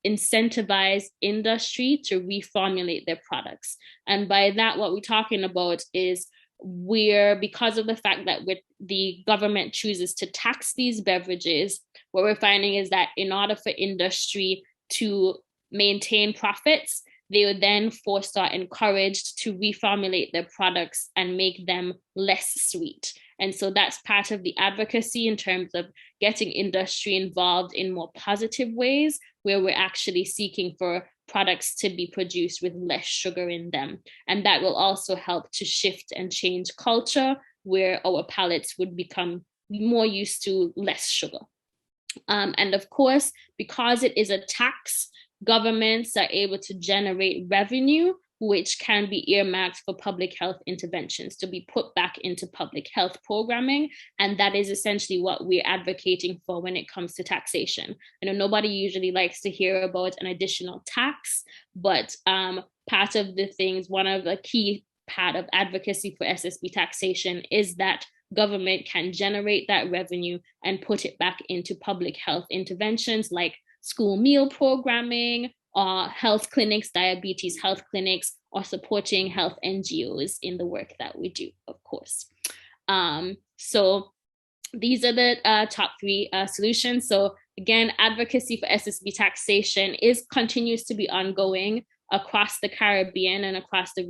incentivize industry to reformulate their products. And by that, what we're talking about is because of the fact that the government chooses to tax these beverages, what we're finding is that in order for industry to maintain profits, they were then forced or encouraged to reformulate their products and make them less sweet. And so that's part of the advocacy in terms of getting industry involved in more positive ways, where we're actually seeking for products to be produced with less sugar in them. And that will also help to shift and change culture, where our palates would become more used to less sugar. And of course, because it is a tax, governments are able to generate revenue, which can be earmarked for public health interventions to be put back into public health programming. And that is essentially what we're advocating for when it comes to taxation. I know nobody usually likes to hear about an additional tax, but part of the things, one of the key part of advocacy for SSB taxation is that government can generate that revenue and put it back into public health interventions like school meal programming, or health clinics, diabetes health clinics, or supporting health NGOs in the work that we do, of course. So these are the top three solutions. So again, advocacy for SSB taxation continues to be ongoing across the Caribbean and across the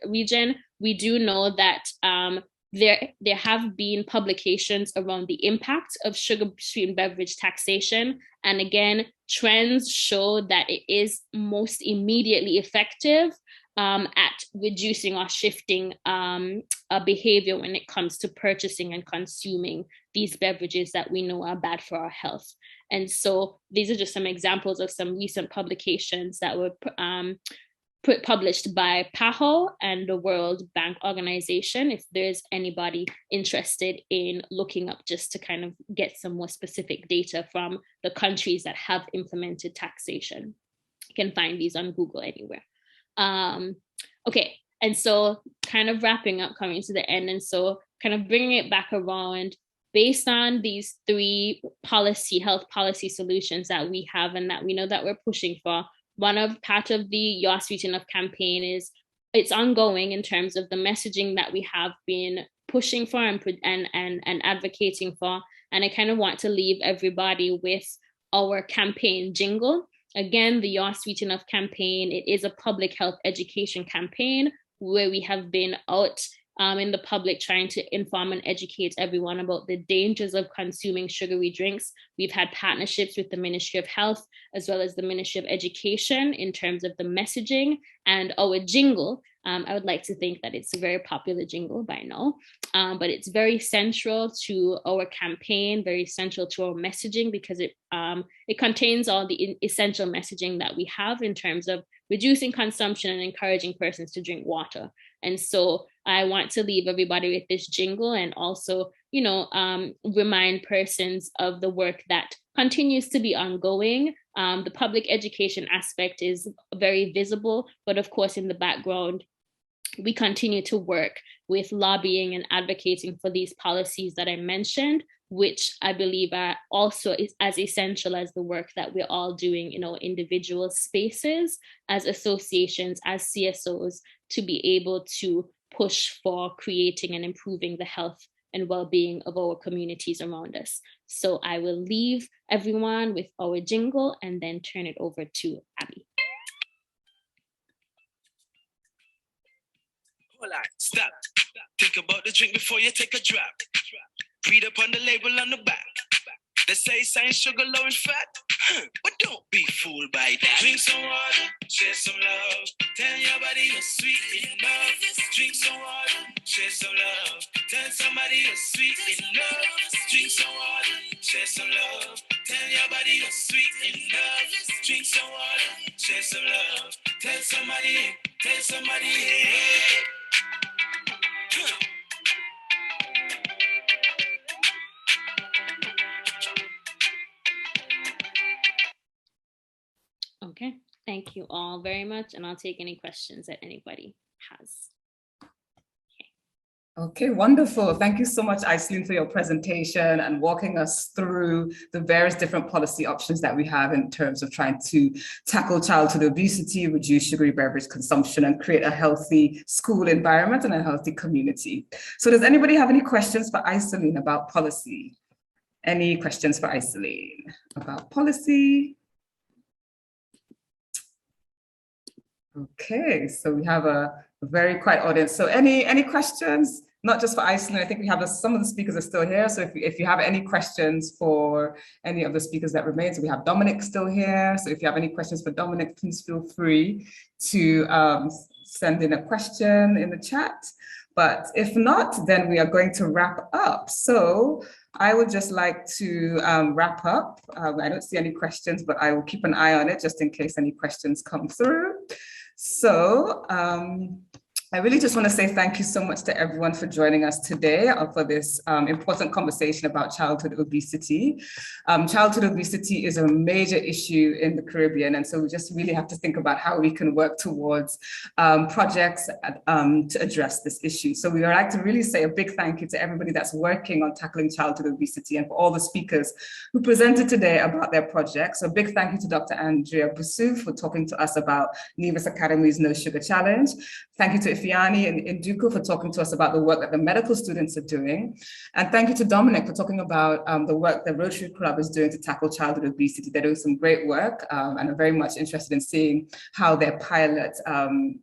region. We do know that there have been publications around the impact of sugar-sweetened beverage taxation. And again, trends show that it is most immediately effective at reducing or shifting a behavior when it comes to purchasing and consuming these beverages that we know are bad for our health. And so these are just some examples of some recent publications that were published by PAHO and the World Bank Organization, if there's anybody interested in looking up just to kind of get some more specific data from the countries that have implemented taxation. You can find these on Google anywhere. Okay, and so kind of wrapping up, coming to the end, and so kind of bringing it back around, based on these three health policy solutions that we have and that we know that we're pushing for. Part of the Your Sweet Enough campaign is it's ongoing in terms of the messaging that we have been pushing for and advocating for. And I kind of want to leave everybody with our campaign jingle. Again, the Your Sweet Enough campaign, it is a public health education campaign where we have been out in the public, trying to inform and educate everyone about the dangers of consuming sugary drinks. We've had partnerships with the Ministry of Health as well as the Ministry of Education in terms of the messaging and our jingle. I would like to think that it's a very popular jingle by now, but it's very central to our campaign, very central to our messaging, because it contains all the essential messaging that we have in terms of reducing consumption and encouraging persons to drink water. And so I want to leave everybody with this jingle and also, remind persons of the work that continues to be ongoing. The public education aspect is very visible, but of course, in the background, we continue to work with lobbying and advocating for these policies that I mentioned, which I believe are also as essential as the work that we're all doing in our individual spaces, as associations, as CSOs, to be able to push for creating and improving the health and well-being of our communities around us. So I will leave everyone with our jingle and then turn it over to Abby. Hold on, stop. Think about the drink before you take a drop. Read up on the label on the back. They say science sugar low in fat, but don't be fooled by that. Drink some water, share some love. Tell your body you're sweet enough. Drink some water, share some love. Tell somebody you're sweet enough. Drink some water, share some love. Tell your body you're sweet enough. Drink some water, share some love. Tell somebody, hey. Okay, thank you all very much, and I'll take any questions that anybody has. Okay, wonderful. Thank you so much, Iselin, for your presentation and walking us through the various different policy options that we have in terms of trying to tackle childhood obesity, reduce sugary beverage consumption, and create a healthy school environment and a healthy community. So does anybody have any questions for Iselin about policy? Any questions for Iselin about policy? Okay, so we have a very quiet audience. So any questions? Not just for Iselin, I think we have some of the speakers are still here. So if you have any questions for any of the speakers that remain, so we have Dominic still here. So if you have any questions for Dominic, please feel free to send in a question in the chat. But if not, then we are going to wrap up. So I would just like to wrap up. I don't see any questions, but I will keep an eye on it just in case any questions come through. So I really just want to say thank you so much to everyone for joining us today for this important conversation about childhood obesity. Childhood obesity is a major issue in the Caribbean, and so we just really have to think about how we can work towards projects to address this issue. So we would like to really say a big thank you to everybody that's working on tackling childhood obesity and for all the speakers who presented today about their projects. So a big thank you to Dr. Andrea Busu for talking to us about Nevis Academy's No Sugar Challenge. Thank you to Ifiani and Induku for talking to us about the work that the medical students are doing. And thank you to Dominic for talking about the work the Rotary Club is doing to tackle childhood obesity. They're doing some great work and are very much interested in seeing how their pilot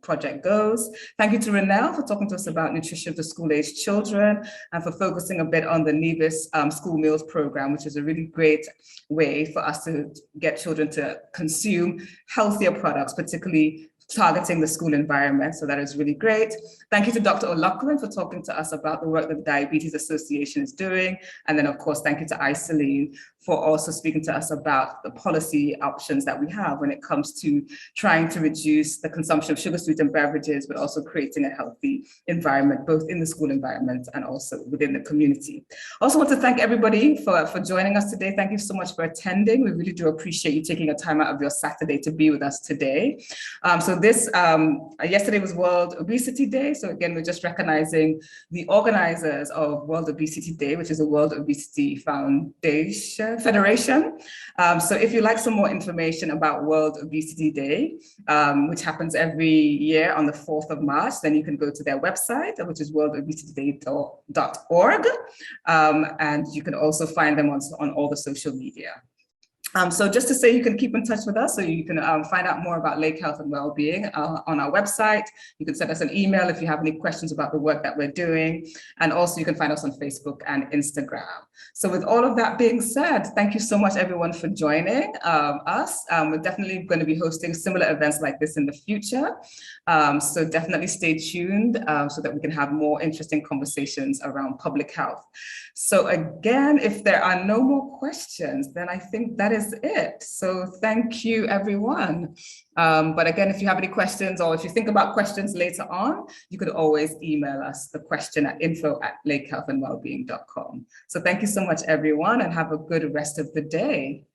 project goes. Thank you to Renelle for talking to us about nutrition for school-aged children and for focusing a bit on the Nevis school meals program, which is a really great way for us to get children to consume healthier products, particularly targeting the school environment. So that is really great. Thank you to Dr. O'Loughlin for talking to us about the work that the Diabetes Association is doing. And then of course, thank you to Iselin for also speaking to us about the policy options that we have when it comes to trying to reduce the consumption of sugar-sweetened beverages, but also creating a healthy environment, both in the school environment and also within the community. Also want to thank everybody for joining us today. Thank you so much for attending. We really do appreciate you taking a time out of your Saturday to be with us today. So this, yesterday was World Obesity Day. So again, we're just recognizing the organizers of World Obesity Day, which is a World Obesity Federation. So if you'd like some more information about World Obesity Day, which happens every year on the 4th of March, then you can go to their website, which is worldobesityday.org. And you can also find them on all the social media. So just to say, you can keep in touch with us, so you can find out more about Lake Health and Wellbeing on our website. You can send us an email if you have any questions about the work that we're doing. And also you can find us on Facebook and Instagram. So with all of that being said, thank you so much everyone for joining us. We're definitely going to be hosting similar events like this in the future. So definitely stay tuned so that we can have more interesting conversations around public health. So again, if there are no more questions, then I think that is it. So thank you, everyone. But again, if you have any questions, or if you think about questions later on, you could always email us the question at info@lakehealthandwellbeing.com. So thank you so much, everyone, and have a good rest of the day.